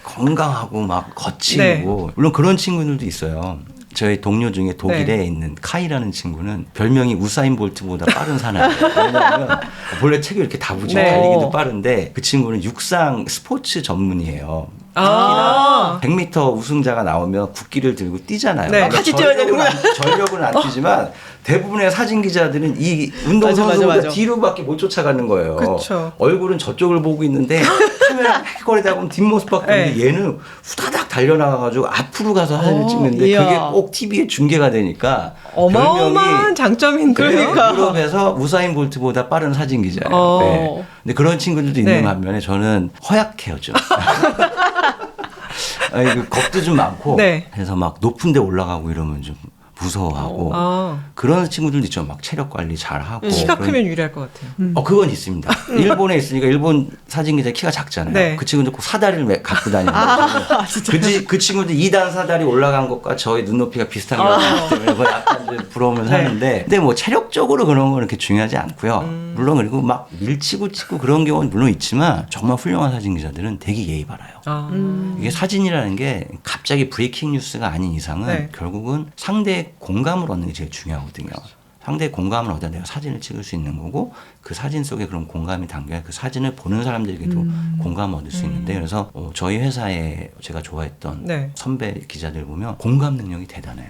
건강하고 막 거칠고 네. 물론 그런 친구들도 있어요. 저희 동료 중에 독일에 네. 있는 카이라는 친구는 별명이 우사인 볼트보다 빠른 사나이예요. 왜냐하면 본래 책을 이렇게 다부지고 네. 달리기도 빠른데 그 친구는 육상 스포츠 전문이에요. 아. 100m 우승자가 나오면 국기를 들고 뛰잖아요. 네. 그러니까 같이 뛰어야 되는구나. 전력은 안 뛰지만 대부분의 사진 기자들은 이 운동선수보다 맞아. 뒤로밖에 못 쫓아가는 거예요. 그쵸. 얼굴은 저쪽을 보고 있는데 카메라 헥거리다 보면 뒷모습밖에 없는데 네. 얘는 후다닥 달려나가가지고 앞으로 가서 사진을 찍는데 이야. 그게 꼭 TV에 중계가 되니까 어마어마한 장점인데요. 그러니까. 유럽에서 우사인 볼트보다 빠른 사진 기자예요. 어. 네. 근데 그런 친구들도 있는 네. 반면에 저는 허약해요 좀. 아니, 그 겁도 좀 많고 네. 그래서 막 높은 데 올라가고 이러면 좀 무서워하고 아, 그런 친구들도 있죠. 막 체력 관리 잘 하고. 키가 그런- 크면 유리할 것 같아요. 그건 있습니다. 일본에 있으니까 일본 사진 기자 키가 작잖아요. 네. 그 친구들 꼭 사다리를 갖고 다니는 거예요. 그 친구들 2단 사다리 올라간 것과 저의 눈높이가 비슷한 게 있기 때문에 그거 약간 좀 부러우면서 네. 하는데 근데 뭐 체력적으로 그런 건 그렇게 중요하지 않고요. 물론 그리고 막 밀치고 찍고 그런 경우는 물론 있지만 정말 훌륭한 사진 기자들은 되게 예의 바라요. 아. 이게 사진이라는 게 갑자기 브레이킹 뉴스가 아닌 이상은 네. 결국은 상대의 공감을 얻는 게 제일 중요하거든요. 상대의 공감을 얻어야 내가 사진을 찍을 수 있는 거고 그 사진 속에 그런 공감이 담겨야 그 사진을 보는 사람들에게도 공감을 얻을 수 있는데 그래서 저희 회사에 제가 좋아했던 네. 선배 기자들 보면 공감 능력이 대단해요.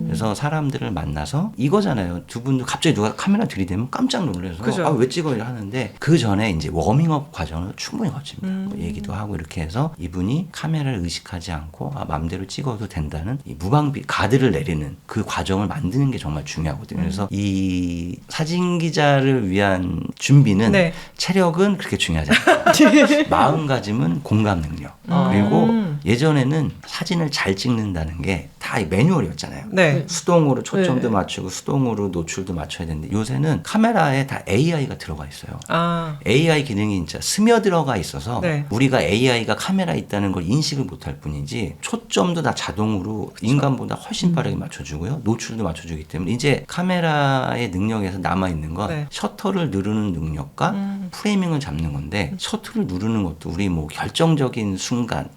그래서 사람들을 만나서 이거잖아요. 두 분도 갑자기 누가 카메라 들이대면 깜짝 놀라서 그죠. 아, 왜 찍어요 하는데 그 전에 이제 워밍업 과정을 충분히 거칩니다. 뭐 얘기도 하고 이렇게 해서 이분이 카메라를 의식하지 않고 맘대로 찍어도 된다는 이 무방비 가드를 내리는 그 과정을 만드는 게 정말 중요하거든요. 그래서 이 사진 기자를 위한 준비는 네. 체력은 그렇게 중요하지 않아요. 마음가짐은 공감 능력. 그리고 예전에는 사진을 잘 찍는다는 게 다 매뉴얼이었잖아요. 네. 수동으로 초점도 네. 맞추고 수동으로 노출도 맞춰야 되는데 요새는 카메라에 다 AI가 들어가 있어요. 아. AI 기능이 진짜 스며들어가 있어서 네. 우리가 AI가 카메라에 있다는 걸 인식을 못할 뿐이지 초점도 다 자동으로 인간보다 훨씬 빠르게 맞춰주고요. 노출도 맞춰주기 때문에 이제 카메라의 능력에서 남아있는 건 네. 셔터를 누르는 능력과 프레이밍을 잡는 건데 셔터를 누르는 것도 우리 뭐 결정적인 순간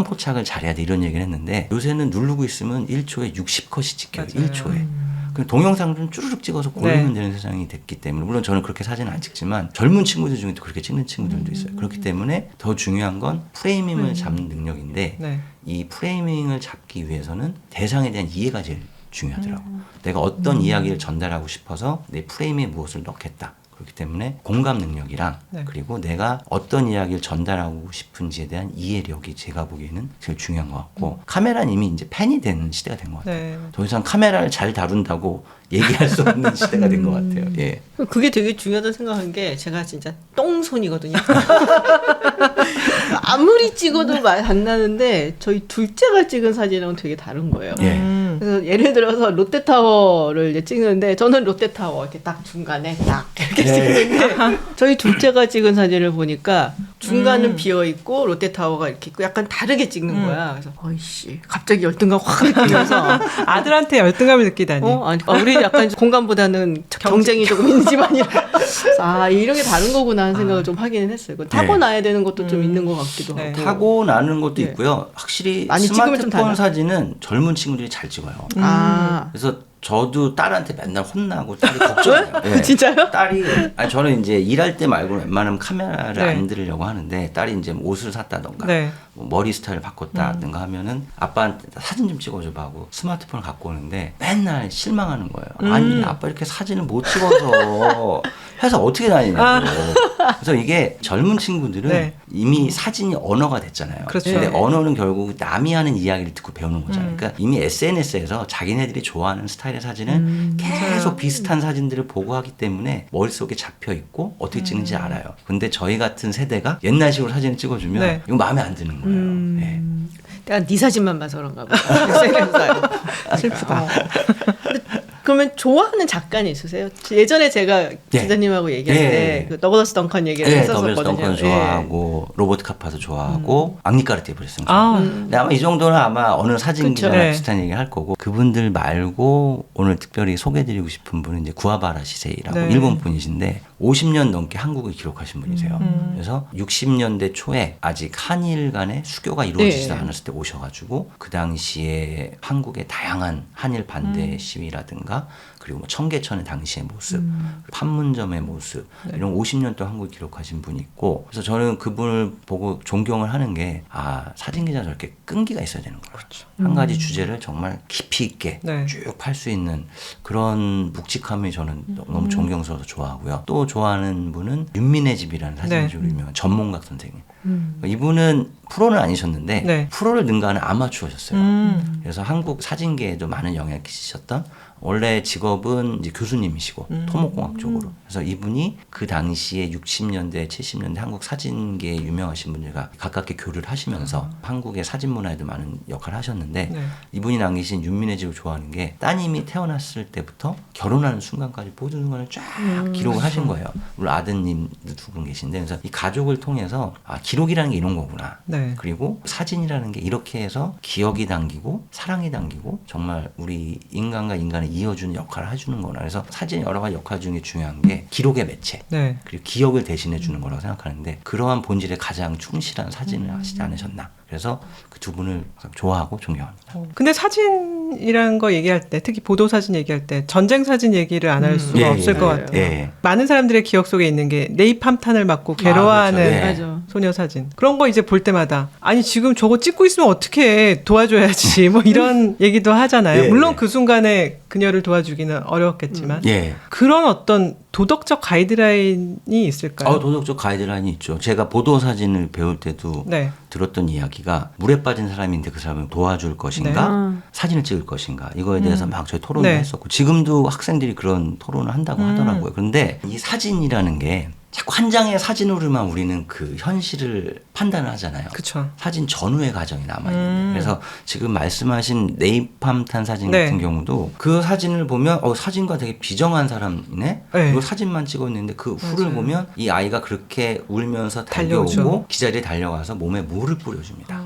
포착을 잘해야 돼 이런 얘기를 했는데 요새는 누르고 있으면 1초에 60컷이 찍혀요. 맞아요. 1초에. 그 동영상 좀 쭈르륵 찍어서 고르면 네. 되는 세상이 됐기 때문에 물론 저는 그렇게 사진 안 찍지만 젊은 친구들 중에도 그렇게 찍는 친구들도 있어요. 그렇기 때문에 더 중요한 건 프레이밍을 잡는 능력인데 네. 이 프레이밍을 잡기 위해서는 대상에 대한 이해가 제일 중요하더라고. 내가 어떤 이야기를 전달하고 싶어서 내 프레임에 무엇을 넣겠다. 그렇기 때문에 공감 능력이랑 네. 그리고 내가 어떤 이야기를 전달하고 싶은지에 대한 이해력이 제가 보기에는 제일 중요한 것 같고 카메라는 이미 이제 팬이 되는 시대가 된 것 같아요. 네. 더 이상 카메라를 잘 다룬다고 얘기할 수 없는 시대가 된 것 같아요. 예. 그게 되게 중요하다고 생각한 게 제가 진짜 똥손이거든요. 아무리 찍어도 말 안 나는데 저희 둘째가 찍은 사진은 되게 다른 거예요. 예. 그래서 예를 들어서 롯데타워를 이제 찍는데 저는 롯데타워 이렇게 딱 중간에 딱 이렇게 찍는데 저희 둘째가 찍은 사진을 보니까 중간은 비어 있고 롯데타워가 이렇게 있고 약간 다르게 찍는 거야. 그래서 어이씨 갑자기 열등감 확 느끼면서 아들한테 열등감을 느끼다니. 아니, 우리 약간 공감보다는 경쟁이 조금 있는 집안이라 아 이런 게 다른 거구나 하는 생각을 좀 하기는 했어요. 타고나야 되는 것도 좀 있는 것 같기도 네. 하고. 타고 나는 것도 네. 있고요. 확실히 많이 찍으면 좀 달라. 스마트폰 사진은 젊은 친구들이 잘 찍어요. 아 그래서 저도 딸한테 맨날 혼나고 딸이 걱정해요. 예. 진짜요? 딸이 아니 저는 이제 일할 때 말고 웬만하면 카메라를 네. 안 들으려고 하는데 딸이 이제 뭐 옷을 샀다던가 네. 뭐 머리 스타일 바꿨다든가 하면은 아빠한테 사진 좀 찍어줘봐 하고 스마트폰을 갖고 오는데 맨날 실망하는 거예요. 아니 아빠 이렇게 사진을 못 찍어서 회사 어떻게 다니냐고. 그래서 이게 젊은 친구들은 네. 이미 사진이 언어가 됐잖아요. 그렇죠. 근데 네. 언어는 결국 남이 하는 이야기를 듣고 배우는 거잖아요. 그러니까 이미 SNS에서 자기네들이 좋아하는 스타일의 사진은 계속 비슷한 사진들을 보고 하기 때문에 머릿속에 잡혀 있고 어떻게 찍는지 알아요. 근데 저희 같은 세대가 옛날식으로 사진을 찍어주면 네. 이거 마음에 안 드는 거예요. 예. 내가 네 사진만 봐서 그런가 봐. SNS에. 슬프다. 그러면 좋아하는 작가는 있으세요? 예전에 제가 기자님하고 얘기할 때 그 더글러스 덩컨 얘기를 했었거든요. 더글러스 덩컨 좋아하고 로버트 카파도 좋아하고 앙리카르티 브레슨 좋아하고. 근데 아마 이 정도는 아마 어느 사진 기자랑 네. 비슷한 얘기를 할 거고 그분들 말고 오늘 특별히 소개해드리고 싶은 분은 이제 구아바라 시세이라고 네. 일본 분이신데 50년 넘게 한국을 기록하신 분이세요. 그래서 60년대 초에 아직 한일 간의 수교가 이루어지지 않았을 때 오셔가지고 그 당시에 한국의 다양한 한일 반대 시위라든가 그리고 뭐 청계천의 당시의 모습, 판문점의 모습 이런 50년 동안 한국을 기록하신 분이 있고 그래서 저는 그분을 보고 존경을 하는 게 사진 기자 저렇게 끈기가 있어야 되는 거예요. 그렇죠. 한 가지 주제를 정말 깊이 있게 쭉 팔 수 있는 그런 묵직함이 저는 너무 존경스러워서 좋아하고요. 또 좋아하는 분은 윤민의 집이라는 사진주로 유명한 전문각 선생님. 이분은 프로는 아니셨는데 프로를 능가하는 아마추어셨어요. 그래서 한국 사진계에도 많은 영향을 끼치셨던 원래 직업은 이제 교수님이시고 토목공학 쪽으로. 그래서 이분이 그 당시에 60년대, 70년대 한국 사진계에 유명하신 분들과 가깝게 교류를 하시면서 한국의 사진 문화에도 많은 역할을 하셨는데 이분이 남기신 윤민의 집을 좋아하는 게 따님이 태어났을 때부터 결혼하는 순간까지 모든 순간을 쫙 기록을 하신 거예요. 물론 아드님도 두 분 계신데 그래서 이 가족을 통해서 기록이라는 게 이런 거구나. 그리고 사진이라는 게 이렇게 해서 기억이 담기고 사랑이 담기고 정말 우리 인간과 인간을 이어주는 역할을 해주는 거나 그래서 사진의 여러 가지 역할 중에 중요한 게 기록의 매체 그리고 기억을 대신해 주는 거라고 생각하는데 그러한 본질에 가장 충실한 사진을 하시지 않으셨나 그래서 그 두 분을 좋아하고 존경합니다. 근데 사진이라는 거 얘기할 때 특히 보도 사진 얘기할 때 전쟁 사진 얘기를 안 할 수가 없을 것 같아요. 많은 사람들의 기억 속에 있는 게 네이팜탄을 맞고 괴로워하는 그렇죠. 소녀 사진 그런 거 이제 볼 때마다 아니 지금 저거 찍고 있으면 어떻게 도와줘야지 뭐 이런 얘기도 하잖아요. 물론 그 순간에 그녀를 도와주기는 어려웠겠지만 그런 어떤 도덕적 가이드라인이 있을까요? 도덕적 가이드라인이 있죠. 제가 보도 사진을 배울 때도 들었던 이야기가 물에 빠진 사람인데 그 사람을 도와줄 것인가 사진을 찍을 것인가 이거에 대해서 막 저희 토론도 했었고 지금도 학생들이 그런 토론을 한다고 하더라고요. 그런데 이 사진이라는 게 자꾸 한 장의 사진으로만 우리는 그 현실을 판단을 하잖아요. 그쵸. 사진 전후의 과정이 남아있는데 그래서 지금 말씀하신 네이팜탄 사진 같은 경우도 그 사진을 보면 사진과 되게 비정한 사람이네. 그리고 사진만 찍었는데 그 후를 보면 이 아이가 그렇게 울면서 달려오고 기자들이 달려가서 몸에 물을 뿌려줍니다.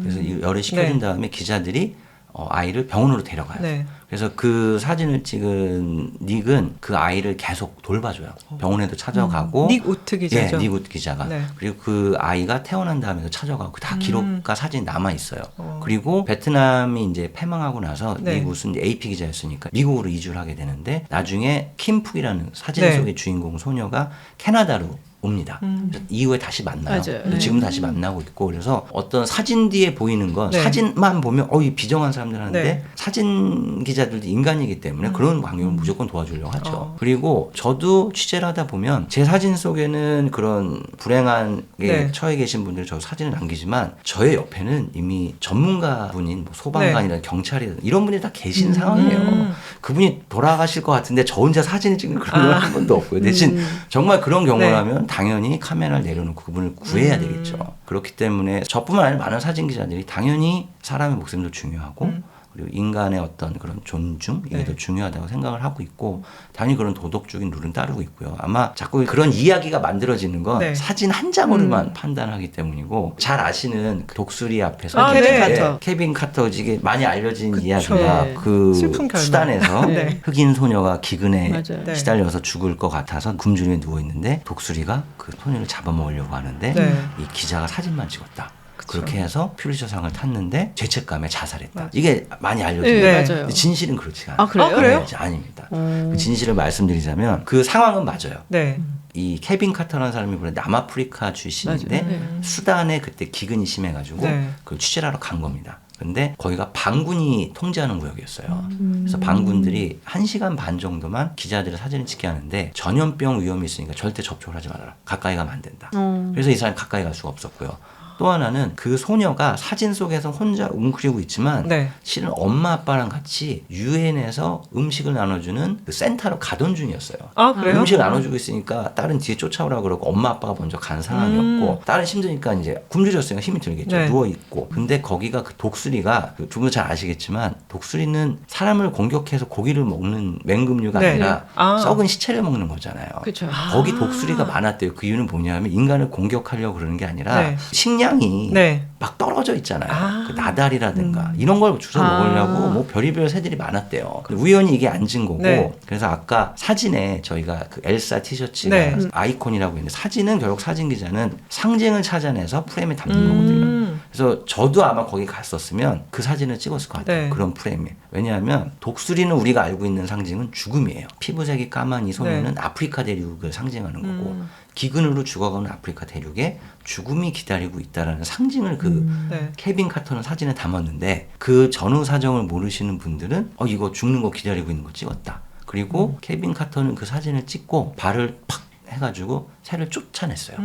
그래서 열을 식혀준 다음에 기자들이 아이를 병원으로 데려가요. 그래서 그 사진을 찍은 닉은 그 아이를 계속 돌봐줘요. 병원에도 찾아가고. 닉 우트 기자죠? 닉 우트 기자가. 그리고 그 아이가 태어난 다음에도 찾아가고 다 기록과 사진이 남아있어요. 그리고 베트남이 이제 패망하고 나서 닉 우트는 AP 기자였으니까 미국으로 이주를 하게 되는데 나중에 킴푹이라는 사진 속의 주인공 소녀가 캐나다로 옵니다. 이후에 다시 만나요. 지금 다시 만나고 있고 그래서 어떤 사진 뒤에 보이는 건 사진만 보면 이 비정한 사람들 하는데 사진 기자들도 인간이기 때문에 그런 광경을 무조건 도와주려고 하죠. 그리고 저도 취재를 하다 보면 제 사진 속에는 그런 불행하게 처해 계신 분들 저 사진을 남기지만 저의 옆에는 이미 전문가분인 뭐 소방관이나 경찰이나 이런 분이 다 계신 상황이에요. 그분이 돌아가실 것 같은데 저 혼자 사진을 찍는 그런 건 한 번도 없고요. 대신 정말 그런 경우라면 당연히 카메라를 내려놓고 그분을 구해야 되겠죠. 그렇기 때문에 저뿐만 아니라 많은 사진 기자들이 당연히 사람의 목숨도 중요하고 그리고 인간의 어떤 그런 존중 이게 더 중요하다고 생각을 하고 있고 당연히 그런 도덕적인 룰은 따르고 있고요. 아마 자꾸 그런 이야기가 만들어지는 건 사진 한 장으로만 판단하기 때문이고 잘 아시는 그 독수리 앞에서 케빈 카터 이게 많이 알려진 이야기가 그 수단에서 흑인 소녀가 기근에 시달려서 죽을 것 같아서 굶주림에 누워 있는데 독수리가 그 소녀를 잡아먹으려고 하는데 이 기자가 사진만 찍었다. 그렇게 해서 퓰리처상을 탔는데 죄책감에 자살했다. 이게 많이 알려져요. 진실은 그렇지가 않아요. 그래요? 아닙니다. 그 진실을 말씀드리자면 그 상황은 맞아요. 이 케빈 카터라는 사람이 원래 남아프리카 출신인데 수단에 그때 기근이 심해가지고 그걸 취재를 하러 간 겁니다. 근데 거기가 반군이 통제하는 구역이었어요. 그래서 반군들이 1시간 반 정도만 기자들의 사진을 찍게 하는데 전염병 위험이 있으니까 절대 접촉을 하지 말아라. 가까이 가면 안 된다. 그래서 이 사람이 가까이 갈 수가 없었고요. 또 하나는 그 소녀가 사진 속에서 혼자 웅크리고 있지만 네. 실은 엄마 아빠랑 같이 유엔에서 음식을 나눠주는 그 센터로 가던 중이었어요. 아, 그래요? 음식을 나눠주고 있으니까 딸은 뒤에 쫓아오라고 그러고 엄마 아빠가 먼저 간 상황이었고 딸은 힘드니까 이제 굶주렸으니까 힘이 들겠죠. 네. 누워있고. 근데 거기가 그 독수리가 두 분 잘 아시겠지만 독수리는 사람을 공격해서 고기를 먹는 맹금류가 네. 아니라 아. 썩은 시체를 먹는 거잖아요. 그렇죠. 거기 독수리가 많았대요. 그 이유는 뭐냐면 인간을 공격하려고 그러는 게 아니라 네. 식량이 네. 막 떨어져 있잖아요. 아. 그 나달이라든가 이런 걸 주워 먹으려고 뭐 별의별 새들이 많았대요. 우연히 이게 앉은 거고 네. 그래서 아까 사진에 저희가 그 엘사 티셔츠가 네. 아이콘이라고 있는데 사진은 결국 사진 기자는 상징을 찾아내서 프레임에 담는 거거든요. 그래서 저도 아마 거기 갔었으면 그 사진을 찍었을 것 같아요. 네. 그런 프레임에. 왜냐하면 독수리는 우리가 알고 있는 상징은 죽음이에요. 피부색이 까만 이 소녀는 아프리카 대륙을 상징하는 거고 기근으로 죽어가는 아프리카 대륙에 죽음이 기다리고 있다라는 상징을 그 네. 케빈 카터는 사진에 담았는데 그 전후 사정을 모르시는 분들은 이거 죽는 거 기다리고 있는 거 찍었다. 그리고 케빈 카터는 그 사진을 찍고 발을 팍 해가지고 새를 쫓아냈어요.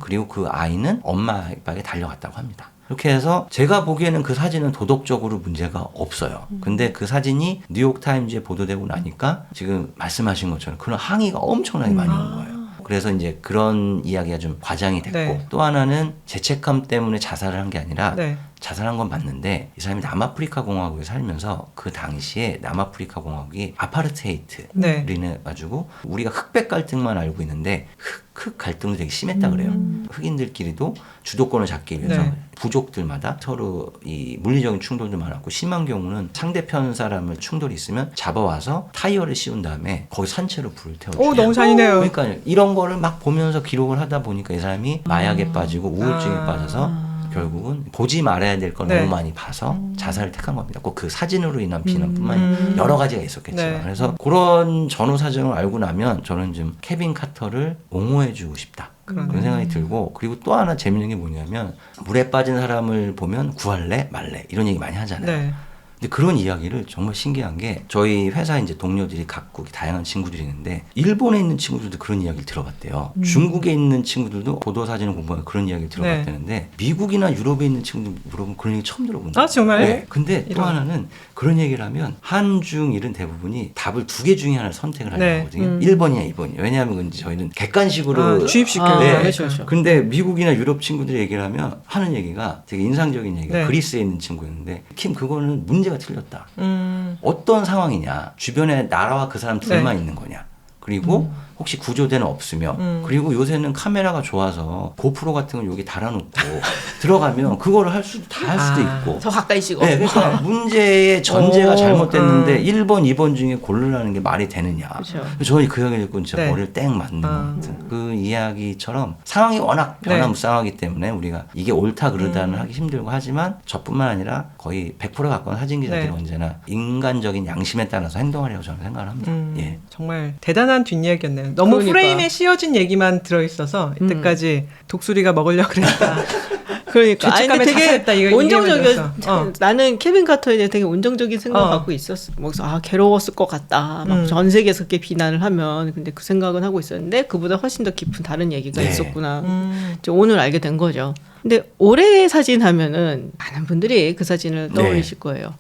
그리고 그 아이는 엄마 아빠에게 달려갔다고 합니다. 이렇게 해서 제가 보기에는 그 사진은 도덕적으로 문제가 없어요. 근데 그 사진이 뉴욕타임즈에 보도되고 나니까 지금 말씀하신 것처럼 그런 항의가 엄청나게 많이 온 거예요. 그래서 이제 그런 이야기가 좀 과장이 됐고 네. 또 하나는 죄책감 때문에 자살을 한 게 아니라 네. 자살한 건 맞는데 이 사람이 남아프리카 공화국에 살면서 그 당시에 남아프리카 공화국이 아파르테이트를 네. 해가지고 우리가 흑백 갈등만 알고 있는데 흑 갈등도 되게 심했다 그래요. 흑인들끼리도 주도권을 잡기 위해서 네. 부족들마다 서로 이 물리적인 충돌도 많았고 심한 경우는 상대편 사람을 충돌이 있으면 잡아와서 타이어를 씌운 다음에 거기 산채로 불을 태워줘요. 오, 너무 잔인해요. 그러니까 이런 거를 막 보면서 기록을 하다 보니까 이 사람이 마약에 빠지고 우울증에 빠져서 결국은 보지 말아야 될 걸 네. 너무 많이 봐서 자살을 택한 겁니다. 꼭 그 사진으로 인한 비난뿐만 여러 가지가 있었겠지만 네. 그래서 그런 전후 사정을 알고 나면 저는 좀 케빈 카터를 옹호해주고 싶다. 그런 생각이 들고 그리고 또 하나 재밌는 게 뭐냐면 물에 빠진 사람을 보면 구할래 말래 이런 얘기 많이 하잖아요. 네. 근데 그런 이야기를 정말 신기한 게 저희 회사 이제 동료들이 각국 다양한 친구들이 있는데 일본에 있는 친구들도 그런 이야기를 들어봤대요. 중국에 있는 친구들도 보도 사진을 공부하고 그런 이야기를 들어봤다는데 미국이나 유럽에 있는 친구들 물어보면 그런 얘기 처음 들어본다. 아, 정말요? 네. 근데 또 이런. 하나는 그런 얘기를 하면 한중일은 대부분이 답을 두 개 중에 하나를 선택을 하는 네. 거거든요. 1번이냐 2번이냐. 왜냐하면 이제 저희는 객관식으로 주입시켜요. 네. 그렇죠, 그렇죠. 근데 미국이나 유럽 친구들이 얘기를 하면 하는 얘기가 되게 인상적인 얘기가 네. 그리스에 있는 친구였는데 킴 그거는 문제가 틀렸다. 어떤 상황이냐 주변에 나라와 그 사람 둘만 있는 거냐 그리고 혹시 구조대는 없으며 그리고 요새는 카메라가 좋아서 고프로 같은 걸 여기 달아놓고 들어가면 그거를 할 수도 다 할 수도 있고 더 가까이 찍어. 네, 그러니까 문제의 전제가 오, 잘못됐는데 1번, 2번 중에 고르라는 게 말이 되느냐. 그렇죠. 저는 그 이야기 듣고 진짜 네. 머리를 땡 맞는 것 같은 그 이야기처럼 상황이 워낙 네. 변화무쌍하기 때문에 우리가 이게 옳다 그르다는 하기 힘들고 하지만 저뿐만 아니라 거의 100% 가까운 사진기자들이 네. 언제나 인간적인 양심에 따라서 행동하려고 저는 생각을 합니다. 예. 정말 대단한 뒷이야기였네요. 너무 그러니까. 프레임에 씌워진 얘기만 들어있어서 이때까지 독수리가 먹으려고 그랬다. 그러니까 아니, 근데 죄책감에 되게 자살했다. 이거 온정적이었어. 이해가 나는 케빈 카터에 대해 되게 온정적인 생각을 어. 갖고 있었어. 그래서 괴로웠을 것 같다. 막 전 세계에서 그렇게 비난을 하면 근데 그 생각은 하고 있었는데 그보다 훨씬 더 깊은 다른 얘기가 네. 있었구나. 이제 오늘 알게 된 거죠. 근데 올해의 사진 하면은 많은 분들이 그 사진을 떠올리실 거예요.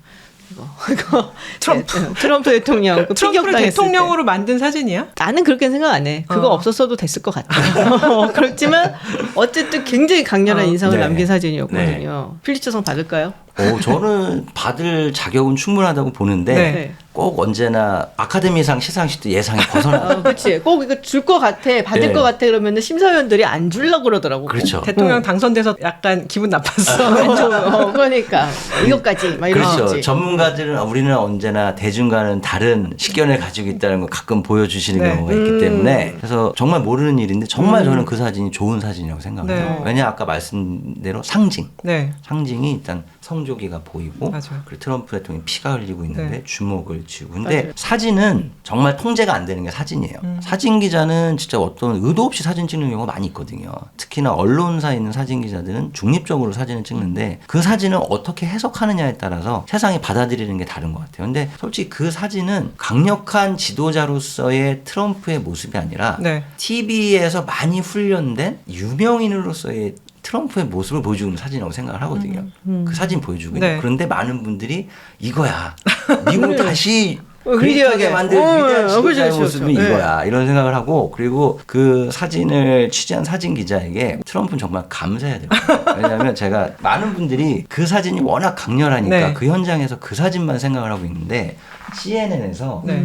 이거 트럼프 대통령 그 트럼프를 피격당했을 때. 대통령으로 만든 사진이야? 나는 그렇게 생각 안 해. 그거 없었어도 됐을 것 같아. 그렇지만 어쨌든 굉장히 강렬한 인상을 네. 남긴 사진이었거든요. 필리처상 받을까요? 저는 받을 자격은 충분하다고 보는데 네. 꼭 언제나 아카데미상 시상식도 예상이 벗어나. 그렇지. 꼭 이거 줄 것 같아, 받을 네. 것 같아 그러면은 심사위원들이 안 주려고 그러더라고. 그렇죠. 대통령 당선돼서 약간 기분 나빴어. 그러니까 이것까지 막 이런 그렇죠. 거지. 전문가들은 우리는 언제나 대중과는 다른 식견을 가지고 있다는 걸 가끔 보여주시는 네. 경우가 있기 때문에 그래서 정말 모르는 일인데 정말 저는 그 사진이 좋은 사진이라고 생각을 네. 해요. 왜냐 아까 말씀대로 상징이 일단 성조기가 보이고 맞아요. 그리고 트럼프 대통령이 피가 흘리고 있는데 네. 주먹을 쥐고 근데 맞아요. 사진은 정말 통제가 안 되는 게 사진이에요. 사진 기자는 진짜 어떤 의도 없이 사진 찍는 경우가 많이 있거든요. 특히나 언론사에 있는 사진 기자들은 중립적으로 사진을 찍는데 그 사진을 어떻게 해석하느냐에 따라서 세상이 받아들이는 게 다른 것 같아요. 근데 솔직히 그 사진은 강력한 지도자로서의 트럼프의 모습이 아니라 네. TV에서 많이 훈련된 유명인으로서의 트럼프의 모습을 보여주는 사진이라고 생각을 하거든요. 그 사진 보여주고 있는. 네. 그런데 많은 분들이 이거야. 미국 다시 위대하게 그리하게 만든 위대한 지도자의 그렇죠, 모습이 그렇죠. 이거야. 이런 생각을 하고 그리고 그 사진을 취재한 사진 기자에게 트럼프는 정말 감사해야 돼요. 왜냐하면 제가 많은 분들이 그 사진이 워낙 강렬하니까 네. 그 현장에서 그 사진만 생각을 하고 있는데 CNN에서 네.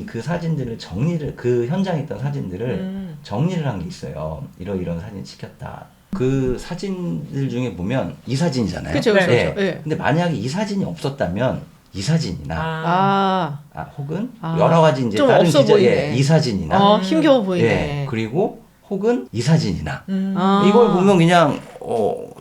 그 사진들을 정리를 그 현장에 있던 사진들을 정리를 한 게 있어요. 이런 사진 찍혔다. 그 사진들 중에 보면 이 사진이잖아요. 그렇죠, 그렇죠. 네. 네. 근데 만약에 이 사진이 없었다면 이 사진이나 혹은 아. 여러 가지 이제 좀 다른 없어 보이네. 이 사진이나 힘겨워 보이네. 예, 그리고 혹은 이 사진이나 아. 이걸 보면 그냥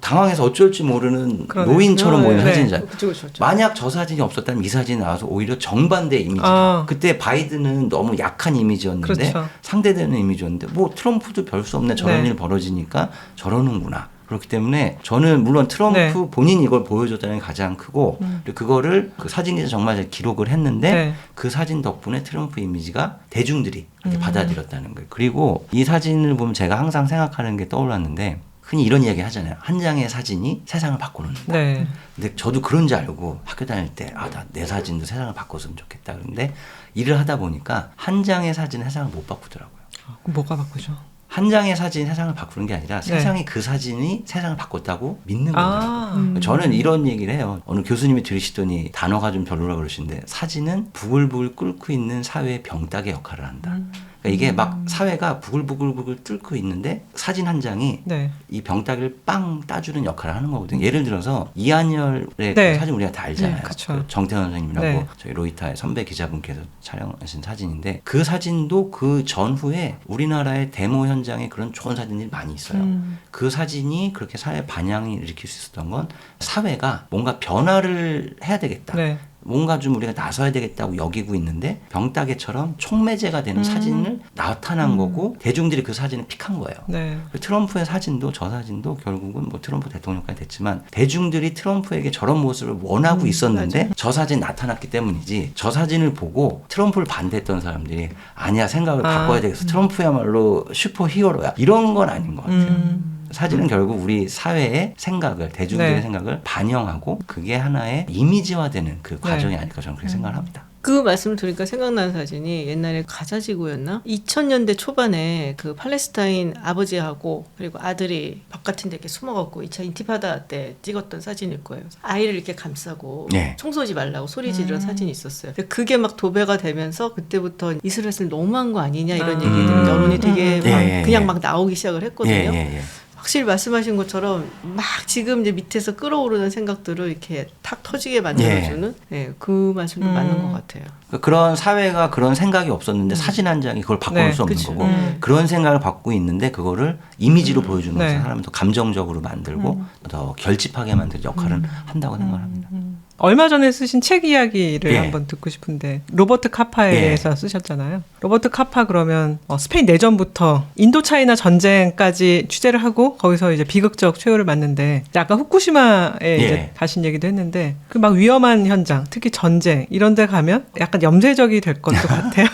당황해서 어쩔지 모르는 그러네. 노인처럼 보이는 네. 사진이잖아요. 그렇죠. 만약 저 사진이 없었다면 이 사진이 나와서 오히려 정반대 이미지가 그때 바이든은 너무 약한 이미지였는데 그렇죠. 상대되는 이미지였는데 뭐 트럼프도 별 수 없네 저런 네. 일 벌어지니까 저러는구나. 그렇기 때문에 저는 물론 트럼프 네. 본인이 이걸 보여줬다는 게 가장 크고 그리고 그거를 그 사진기자 정말 잘 기록을 했는데 네. 그 사진 덕분에 트럼프 이미지가 대중들이 이렇게 받아들였다는 거예요. 그리고 이 사진을 보면 제가 항상 생각하는 게 떠올랐는데 흔히 이런 이야기 하잖아요. 한 장의 사진이 세상을 바꿔놓는다. 네. 근데 저도 그런 줄 알고 학교 다닐 때 나 내 사진도 세상을 바꿨으면 좋겠다. 그런데 일을 하다 보니까 한 장의 사진은 세상을 못 바꾸더라고요. 그럼 뭐가 바꾸죠? 한 장의 사진이 세상을 바꾸는 게 아니라 세상이 그 사진이 세상을 바꿨다고 믿는 거예요. 저는 이런 얘기를 해요. 어느 교수님이 들으시더니 단어가 좀 별로라 그러시는데 사진은 부글부글 끓고 있는 사회의 병닭의 역할을 한다. 그러니까 이게 막 사회가 부글부글 끓고 있는데 사진 한 장이 네. 이 병따기를 빵 따주는 역할을 하는 거거든요. 예를 들어서 이한열의 네. 그 사진 우리가 다 알잖아요. 네, 그쵸. 그 정태현 선생님이라고 네. 저희 로이터의 선배 기자분께서 촬영하신 사진인데 그 사진도 그 전후에 우리나라의 데모 현장에 그런 좋은 사진들이 많이 있어요. 그 사진이 그렇게 사회 반향을 일으킬 수 있었던 건 사회가 뭔가 변화를 해야 되겠다. 네. 뭔가 좀 우리가 나서야 되겠다고 여기고 있는데 병따개처럼 촉매제가 되는 사진을 나타난 거고 대중들이 그 사진을 픽한 거예요. 네. 트럼프의 사진도 저 사진도 결국은 뭐 트럼프 대통령까지 됐지만 대중들이 트럼프에게 저런 모습을 원하고 있었는데 저 사진 나타났기 때문이지 저 사진을 보고 트럼프를 반대했던 사람들이 아니야 생각을 바꿔야 되겠어. 트럼프야말로 슈퍼 히어로야. 이런 건 아닌 것 같아요. 사진은 결국 우리 사회의 생각을 대중들의 네. 생각을 반영하고 그게 하나의 이미지화되는 그 과정이 아닐까 저는 그렇게 생각을 합니다. 그 말씀을 들으니까 생각나는 사진이 옛날에 가자지구였나? 2000년대 초반에 그 팔레스타인 아버지하고 그리고 아들이 벽 같은 데 이렇게 숨어갖고 2차 인티파다 때 찍었던 사진일 거예요. 아이를 이렇게 감싸고 네. 총 쏘지 말라고 소리 지르는 사진이 있었어요. 근데 그게 막 도배가 되면서 그때부터 이스라엘을 너무한 거 아니냐 이런 얘기들 여론이 되게 막 그냥 막 나오기 시작을 했거든요. 확실히 말씀하신 것처럼 막 지금 이제 밑에서 끌어오르는 생각들을 이렇게 탁 터지게 만들어주는 그 말씀도 맞는 것 같아요. 그런 사회가 그런 생각이 없었는데 사진 한 장이 그걸 바꿀 수 없는 거고 그런 생각을 갖고 있는데 그거를 이미지로 보여주는 것은 사람을 더 감정적으로 만들고 더 결집하게 만드는 역할을 한다고 생각합니다. 얼마 전에 쓰신 책 이야기를 예. 한번 듣고 싶은데 로버트 카파에 예. 대해서 쓰셨잖아요. 로버트 카파 그러면 스페인 내전부터 인도차이나 전쟁까지 취재를 하고 거기서 이제 비극적 최후를 맞는데 아까 후쿠시마에 예. 이제 가신 얘기도 했는데 그 막 위험한 현장 특히 전쟁 이런 데 가면 약간 염세적이 될 것도 같아요.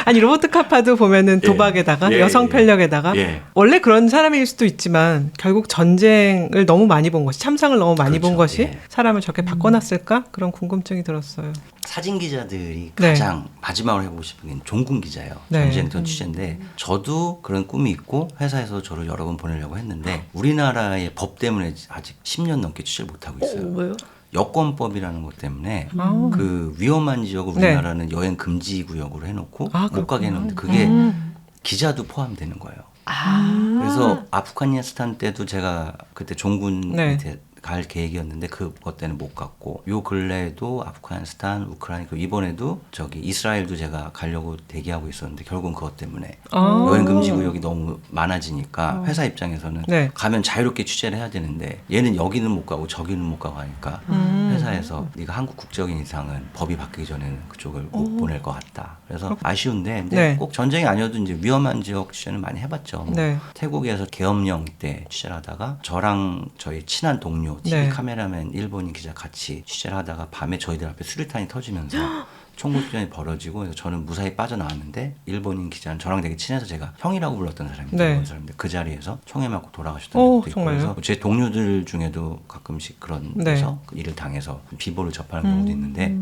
아니 로버트 카파도 보면은 도박에다가 여성 편력에다가 원래 그런 사람일 수도 있지만 결국 전쟁을 너무 많이 본 것이 참상을 너무 많이 본 것이 사람을 저렇게 바꿔놨을까? 그런 궁금증이 들었어요. 사진 기자들이 네. 가장 마지막으로 해보고 싶은 게 종군 기자예요. 네. 전쟁터 취재인데 저도 그런 꿈이 있고 회사에서 저를 여러 번 보내려고 했는데 우리나라의 법 때문에 아직 10년 넘게 취재를 못하고 있어요. 왜요? 여권법이라는 것 때문에 그 위험한 지역을 우리나라는 여행 금지 구역으로 해놓고 못 가게 해놓는데 그게 기자도 포함되는 거예요. 그래서 아프가니스탄 때도 제가 그때 종군 밑에 갈 계획이었는데 그것 때문에 못 갔고 요 근래에도 아프가니스탄, 우크라이나 이번에도 저기 이스라엘도 제가 가려고 대기하고 있었는데 결국은 그것 때문에 여행 금지 구역이 너무 많아지니까 회사 입장에서는 가면 자유롭게 취재를 해야 되는데 얘는 여기는 못 가고 저기는 못 가고 하니까 회사에서 네가 한국 국적인 이상은 법이 바뀌기 전에는 그쪽을 못 보낼 것 같다. 그래서 아쉬운데 근데 꼭 전쟁이 아니어도 이제 위험한 지역 취재는 많이 해봤죠. 뭐 태국에서 계엄령 때 취재를 하다가 저랑 저희 친한 동료 TV 카메라맨 일본인 기자 같이 취재를 하다가 밤에 저희들 앞에 수류탄이 터지면서 총격전이 벌어지고 그래서 저는 무사히 빠져나왔는데 일본인 기자는 저랑 되게 친해서 제가 형이라고 불렀던 사람인데 네. 일본 사람인데 그 자리에서 총에 맞고 돌아가셨던 적도 있고 정말요? 그래서 제 동료들 중에도 가끔씩 그런 네. 데서 그 일을 당해서 비보를 접하는 경우도 있는데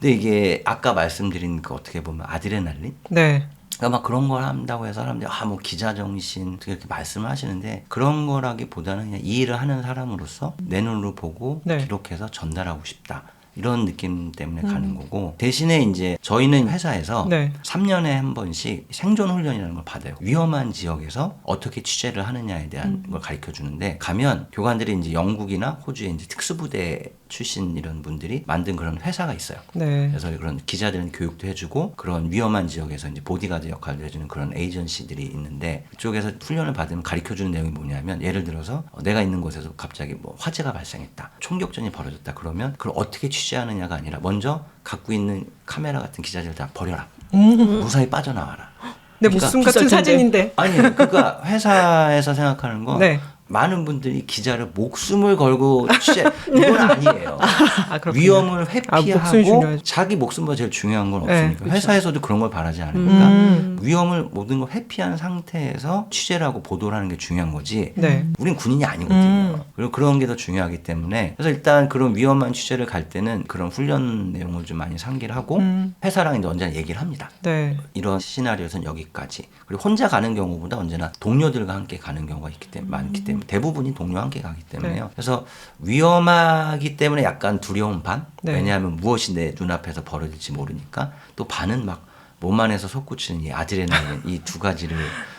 근데 이게 아까 말씀드린 그 어떻게 보면 아드레날린 네. 그러니까 막 그런 걸 한다고 해서 사람들이 뭐 기자 정신 이렇게 말씀을 하시는데 그런 거라기보다는 그냥 이 일을 하는 사람으로서 내 눈으로 보고 네. 기록해서 전달하고 싶다. 이런 느낌 때문에 가는 거고 대신에 이제 저희는 회사에서 네. 3년에 한 번씩 생존 훈련이라는 걸 받아요. 위험한 지역에서 어떻게 취재를 하느냐에 대한 걸 가르쳐 주는데 가면 교관들이 이제 영국이나 호주의 이제 특수부대 출신 이런 분들이 만든 그런 회사가 있어요. 네. 그래서 그런 기자들은 교육도 해주고 그런 위험한 지역에서 이제 보디가드 역할도 해주는 그런 에이전시들이 있는데 그쪽에서 훈련을 받으면 가르쳐주는 내용이 뭐냐면 예를 들어서 내가 있는 곳에서 갑자기 뭐 화재가 발생했다, 총격전이 벌어졌다 그러면 그걸 어떻게 취재하느냐가 아니라 먼저 갖고 있는 카메라 같은 기자들 다 버려라, 무사히 빠져나와라. 네, 그러니까 무슨 같은 비쌀 텐데. 사진인데. 아니 그러니까 회사에서 생각하는 건 네. 많은 분들이 기자를 목숨을 걸고 취재 이건 아니에요. 그렇군요. 위험을 목숨이 회피하고 중요하죠. 자기 목숨보다 제일 중요한 건 네, 없으니까 그렇죠. 회사에서도 그런 걸 바라지 않으니까 위험을 모든 걸 회피한 상태에서 취재를 하고 보도를 하는 게 중요한 거지 네. 우린 군인이 아니거든요. 그리고 그런 게 더 중요하기 때문에 그래서 일단 그런 위험한 취재를 갈 때는 그런 훈련 내용을 좀 많이 상기를 하고 회사랑 이제 언제나 얘기를 합니다. 네. 이런 시나리오에서는 여기까지. 그리고 혼자 가는 경우보다 언제나 동료들과 함께 가는 경우가 있기 때문에 많기 때문에 대부분이 동료와 함께 가기 때문에요. 네. 그래서 위험하기 때문에 약간 두려운 반. 네. 왜냐하면 무엇이 내 눈앞에서 벌어질지 모르니까 또 반은 막 몸 안에서 솟구치는 이 아드레날린 이 두 가지를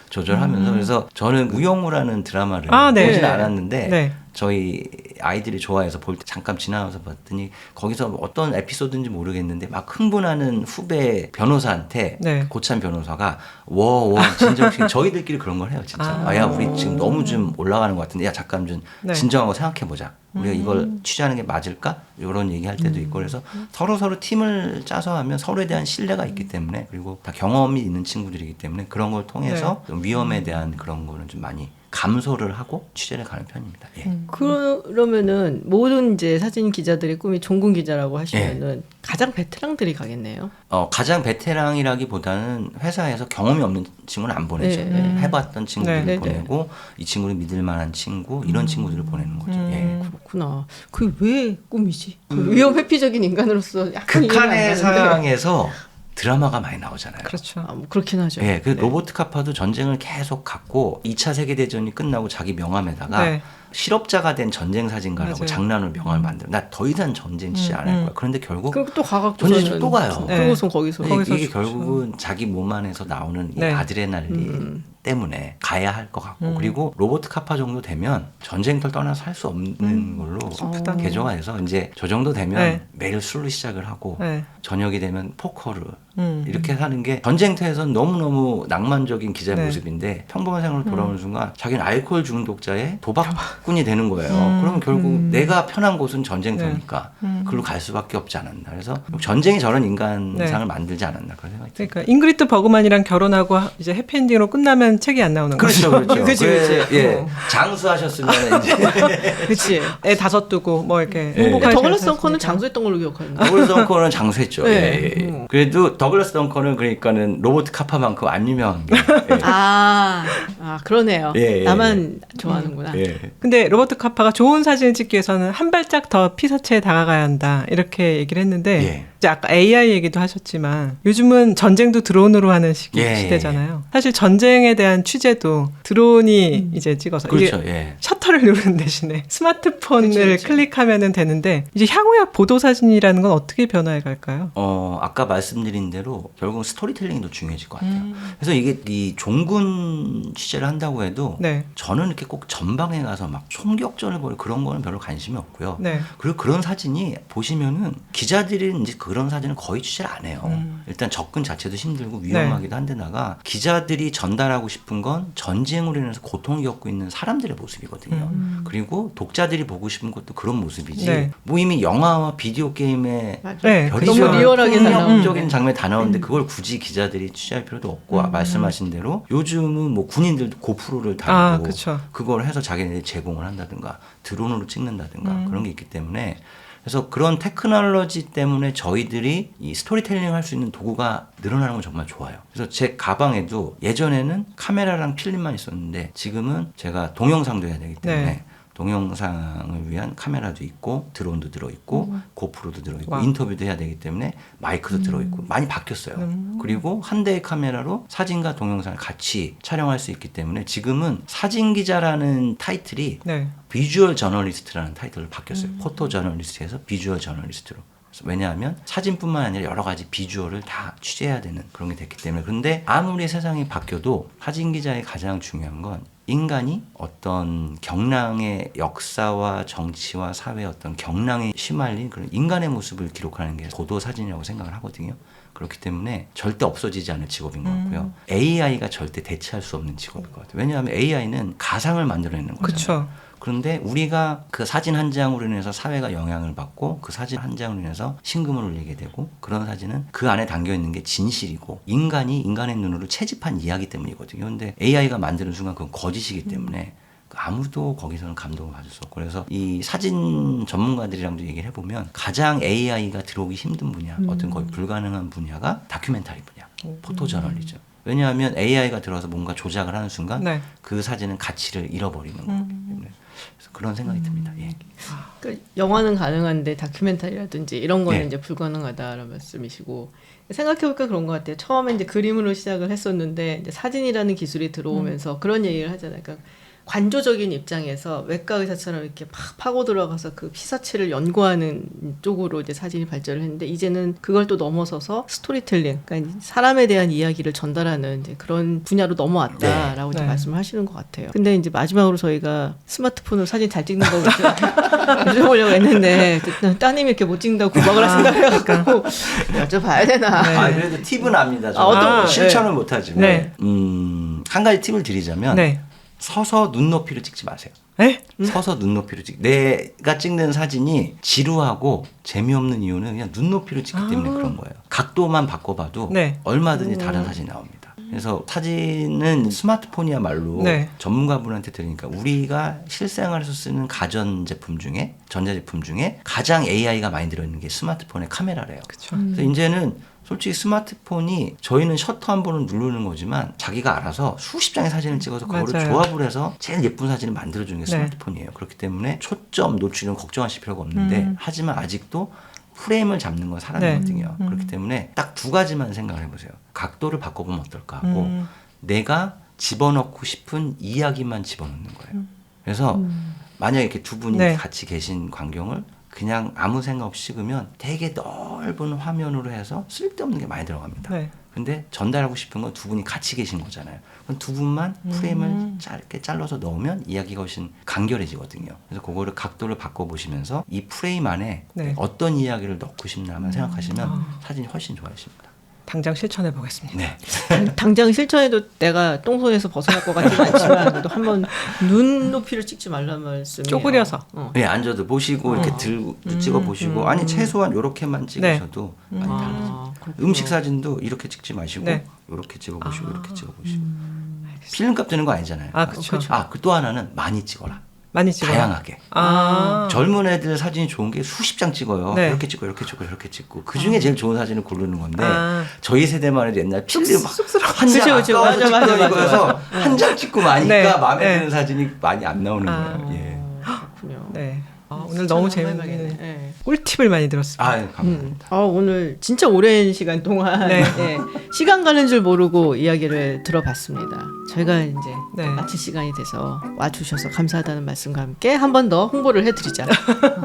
조절하면서 그래서 저는 우영우라는 드라마를 네. 보진 않았는데 네. 저희 아이들이 좋아해서 볼 때 잠깐 지나가서 봤더니 거기서 어떤 에피소드인지 모르겠는데 막 흥분하는 후배 변호사한테 네. 고참 변호사가 워워 진정시 저희들끼리 그런 걸 해요 진짜. 야 우리 지금 너무 좀 올라가는 것 같은데 야 잠깐 좀 네. 진정하고 생각해 보자. 우리가 이걸 취재하는 게 맞을까? 이런 얘기할 때도 있고 그래서 서로 팀을 짜서 하면 서로에 대한 신뢰가 있기 때문에 그리고 다 경험이 있는 친구들이기 때문에 그런 걸 통해서 좀 위험에 대한 그런 거는 좀 많이 감소를 하고 취재를 가는 편입니다. 예. 그러면은 모든 이제 사진 기자들의 꿈이 종군 기자라고 하시면은 가장 베테랑들이 가겠네요. 가장 베테랑이라기보다는 회사에서 경험이 없는 친구는 안 보내죠. 네. 해봤던 친구들을 네. 보내고 이 친구를 믿을 만한 친구 이런 친구들을 보내는 거죠. 예. 그렇구나. 그게 왜 꿈이지? 위험 회피적인 인간으로서 약간 이해가 안 극한의 가는데. 상황에서 드라마가 많이 나오잖아요. 그렇죠. 뭐 그렇긴 하죠. 예, 그 로버트 카파도 전쟁을 계속 갖고 2차 세계대전이 끝나고 자기 명함에다가 네. 실업자가 된 전쟁 사진가라고 맞아요. 장난으로 명함을 만들어. 나 더 이상 전쟁 취재 안 할 거야. 그런데 결국 그리고 또 가갖고 전쟁 또 가요. 그러고서 거기서 이게 죽죠. 결국은 자기 몸 안에서 나오는 이 네. 아드레날린 때문에 가야 할 것 같고 그리고 로버트 카파 정도 되면 전쟁터를 떠나서 살 수 없는 걸로 개조가 돼서 이제 저 정도 되면 네. 매일 술로 시작을 하고 네. 저녁이 되면 포커를 이렇게 사는 게 전쟁터에서는 너무너무 낭만적인 기자의 네. 모습인데 평범한 생활로 돌아오는 순간 자기는 알코올 중독자의 도박꾼이 되는 거예요. 그러면 결국 내가 편한 곳은 전쟁터니까 그걸로 갈 수밖에 없지 않았나. 그래서 전쟁이 저런 인간상을 만들지 않았나 그런 생각이 듭니다. 그러니까 잉그리트 버그만이랑 결혼하고 이제 해피엔딩으로 끝나면 책이 안 나오는 그렇죠, 거죠. 그렇죠. 그치, 그치. 예, 장수하셨으면 이제 그치. 애 5 두고 뭐 이렇게 예. 행복하게 더글라스 잘 덩컨은 살았으니까. 장수했던 걸로 기억하는데. 더글라스 덩컨은 장수했죠. 네. 예, 예. 그래도 더글라스 덩컨은 그러니까는 로버트 카파만큼 안 유명한 게. 예. 그러네요. 예, 예. 나만 좋아하는구나. 예. 근데 로버트 카파가 좋은 사진을 찍기 위해서는 한 발짝 더 피사체에 다가가야 한다 이렇게 얘기를 했는데 예. 이제 아까 AI 얘기도 하셨지만 요즘은 전쟁도 드론으로 하는 시대잖아요. 사실 전쟁에 대한 취재도 드론이 이제 찍어서 그렇죠. 이게 예. 셔터를 누르는 대신에 스마트폰을 그치. 클릭하면 되는데 이제 향후에 보도 사진이라는 건 어떻게 변화해 갈까요? 아까 말씀드린 대로 결국은 스토리텔링이 더 중요해질 것 같아요. 그래서 이게 이 종군 취재를 한다고 해도 네. 저는 이렇게 꼭 전방에 가서 막 총격전을 벌이고 그런 거는 별로 관심이 없고요. 네. 그리고 그런 사진이 보시면은 기자들이 이제 그런 사진은 거의 취재를 안 해요. 일단 접근 자체도 힘들고 위험하기도 한데다가 기자들이 전달하고 싶은 건 전쟁으로 인해서 고통을 겪고 있는 사람들의 모습이거든요. 그리고 독자들이 보고 싶은 것도 그런 모습이지. 네. 뭐 이미 영화와 비디오 게임에 맞아. 네. 별이 너무 리얼하게 다 폭력적인 장면이 다 나오는데 그걸 굳이 기자들이 취재할 필요도 없고 말씀하신 대로 요즘은 뭐 군인들도 고프로를 달고 그쵸. 그걸 해서 자기네들이 제공을 한다든가 드론으로 찍는다든가 그런 게 있기 때문에 그래서 그런 테크놀로지 때문에 저희들이 이 스토리텔링 할 수 있는 도구가 늘어나는 건 정말 좋아요. 그래서 제 가방에도 예전에는 카메라랑 필름만 있었는데 지금은 제가 동영상도 해야 되기 때문에 네. 동영상을 위한 카메라도 있고 드론도 들어있고 고프로도 들어있고 인터뷰도 해야 되기 때문에 마이크도 들어있고 많이 바뀌었어요. 그리고 한 대의 카메라로 사진과 동영상을 같이 촬영할 수 있기 때문에 지금은 사진기자라는 타이틀이 네. 비주얼 저널리스트라는 타이틀로 바뀌었어요. 포토 저널리스트에서 비주얼 저널리스트로. 왜냐하면 사진뿐만 아니라 여러 가지 비주얼을 다 취재해야 되는 그런 게 됐기 때문에. 그런데 아무리 세상이 바뀌어도 사진 기자의 가장 중요한 건 인간이 어떤 경랑의 역사와 정치와 사회의 어떤 경랑에 휘말린 그런 인간의 모습을 기록하는 게 고도 사진이라고 생각을 하거든요. 그렇기 때문에 절대 없어지지 않을 직업인 것 같고요. AI가 절대 대체할 수 없는 직업인 것 같아요. 왜냐하면 AI는 가상을 만들어내는 거잖아요. 그쵸. 그런데 우리가 그 사진 한 장으로 인해서 사회가 영향을 받고 그 사진 한 장으로 인해서 신금을 울리게 되고 그런 사진은 그 안에 담겨 있는 게 진실이고 인간이 인간의 눈으로 채집한 이야기 때문이거든요. 근데 AI가 만드는 순간 그건 거짓이기 때문에 아무도 거기서는 감동을 받을 수 없고 그래서 이 사진 전문가들이랑도 얘기를 해보면 가장 AI가 들어오기 힘든 분야 어떤 거의 불가능한 분야가 다큐멘터리 분야, 포토저널리즘. 왜냐하면 AI가 들어와서 뭔가 조작을 하는 순간 네. 그 사진은 가치를 잃어버리는 거기 때문에 그래서 그런 생각이 듭니다. 예. 그 영화는 가능한데 다큐멘터리라든지 이런 거는 예. 이제 불가능하다라는 말씀이시고 생각해보니까 그런 것 같아요. 처음에 이제 그림으로 시작을 했었는데 이제 사진이라는 기술이 들어오면서 그런 얘기를 하잖아요. 그러니까 관조적인 입장에서 외과 의사처럼 이렇게 팍 파고 들어가서 그 피사체를 연구하는 쪽으로 이제 사진이 발전을 했는데 이제는 그걸 또 넘어서서 스토리텔링, 그러니까 사람에 대한 이야기를 전달하는 이제 그런 분야로 넘어왔다라고 이제 네. 말씀을 하시는 것 같아요. 근데 이제 마지막으로 저희가 스마트폰으로 사진 잘 찍는 거 여쭤보려고 했는데 따님이 이렇게 못 찍는다고 구박을 하신다고 여쭤봐야 되나? 네. 아, 그래도 팁은 압니다. 어떤 실천은 못하지만 네. 한 가지 팁을 드리자면 네. 서서 눈높이로 찍지 마세요. 에? 서서 눈높이로 내가 찍는 사진이 지루하고 재미없는 이유는 그냥 눈높이로 찍기 때문에 그런 거예요. 각도만 바꿔봐도 네. 얼마든지 다른 사진이 나옵니다. 그래서 사진은 스마트폰이야말로 네. 전문가분한테 들으니까 우리가 실생활에서 쓰는 가전제품 중에 전자제품 중에 가장 AI가 많이 들어있는 게 스마트폰의 카메라래요. 그쵸. 그래서 이제는 솔직히 스마트폰이 저희는 셔터 한 번은 누르는 거지만 자기가 알아서 수십 장의 사진을 찍어서 그거를 맞아요. 조합을 해서 제일 예쁜 사진을 만들어주는 게 네. 스마트폰이에요. 그렇기 때문에 초점 노출은 걱정하실 필요가 없는데 하지만 아직도 프레임을 잡는 건 사람이거든요. 그렇기 때문에 딱 두 가지만 생각을 해보세요. 각도를 바꿔보면 어떨까 하고 내가 집어넣고 싶은 이야기만 집어넣는 거예요. 그래서 만약에 이렇게 두 분이 네. 같이 계신 광경을 그냥 아무 생각 없이 찍으면 되게 넓은 화면으로 해서 쓸데없는 게 많이 들어갑니다. 네. 근데 전달하고 싶은 건 두 분이 같이 계신 거잖아요. 그럼 두 분만 프레임을 짧게 잘라서 넣으면 이야기가 훨씬 간결해지거든요. 그래서 그거를 각도를 바꿔보시면서 이 프레임 안에 네. 어떤 이야기를 넣고 싶나만 생각하시면 사진이 훨씬 좋아지십니다. 당장 실천해 보겠습니다. 네. 당장 실천해도 내가 똥손에서 벗어날 것 같지는 않지만 그래도 한번 눈높이를 찍지 말란 말씀이에요. 쪼그려서. 네, 앉아도 보시고 이렇게 들고 찍어 보시고 아니 최소한 이렇게만 찍으셔도 많이 달라집니다. 음식 사진도 이렇게 찍지 마시고 네. 이렇게 찍어 보시고 이렇게 찍어 보시고 필름값 드는 거 아니잖아요. 아, 그쵸. 그 또 하나는 많이 찍어라. 많이 찍어요. 다양하게. 아. 젊은 애들 사진이 좋은 게 수십 장 찍어요. 네. 이렇게 찍고 이렇게 찍고 이렇게 찍고 그 중에 제일 좋은 사진을 고르는 건데 아. 저희 세대만 해도 옛날 필름 한장 그치, 그치. 아까워서 맞아, 맞아, 찍던 맞아. 이거여서 한 장 찍고 마니까 네. 마음에 네. 드는 사진이 많이 안 나오는 아. 거예요. 예. 그렇군요. 네. 오늘 너무 실천을 재밌는 한번 해봐야겠네. 네. 꿀팁을 많이 들었습니다. 아, 감사합니다. 오늘 진짜 오랜 시간 동안 네. 네, 시간 가는 줄 모르고 이야기를 들어봤습니다. 저희가 이제 네. 마칠 시간이 돼서 와주셔서 감사하다는 말씀과 함께 한 번 더 홍보를 해드리자.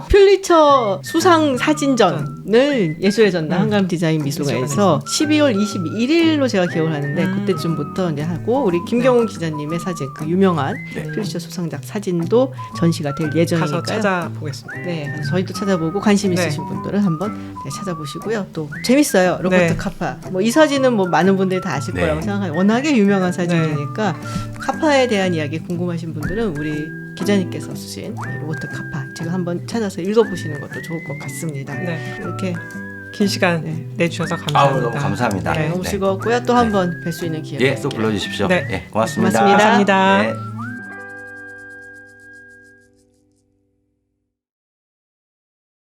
퓰리처 수상 사진전을 예술의 전당 한강 디자인 미술관에서 12월 21일로 제가 기억을 하는데 그때쯤부터 이제 하고 우리 김경훈 기자님의 사진 그 유명한 퓰리처 수상작 사진도 전시가 될 예정이니까요. 가서 찾아보겠습니다. 네, 저희도 찾아보고 관심 있으신 분들은 한번 찾아보시고요. 또 재밌어요. 로버트 네. 카파. 뭐 이 사진은 뭐 많은 분들이 다 아실 네. 거라고 생각해요. 워낙에 유명한 사진이니까 카파에 대한 이야기 궁금하신 분들은 우리 기자님께서 쓰신 이 로버트 카파 지금 한번 찾아서 읽어보시는 것도 좋을 것 같습니다. 네. 이렇게 긴 시간 네. 내주셔서 감사합니다. 아우, 너무 감사합니다. 네. 너무 즐거웠고요. 또 한번 뵐 수 있는 기회가 예, 또 불러주십시오. 네. 예, 고맙습니다. 고맙습니다. 감사합니다. 네.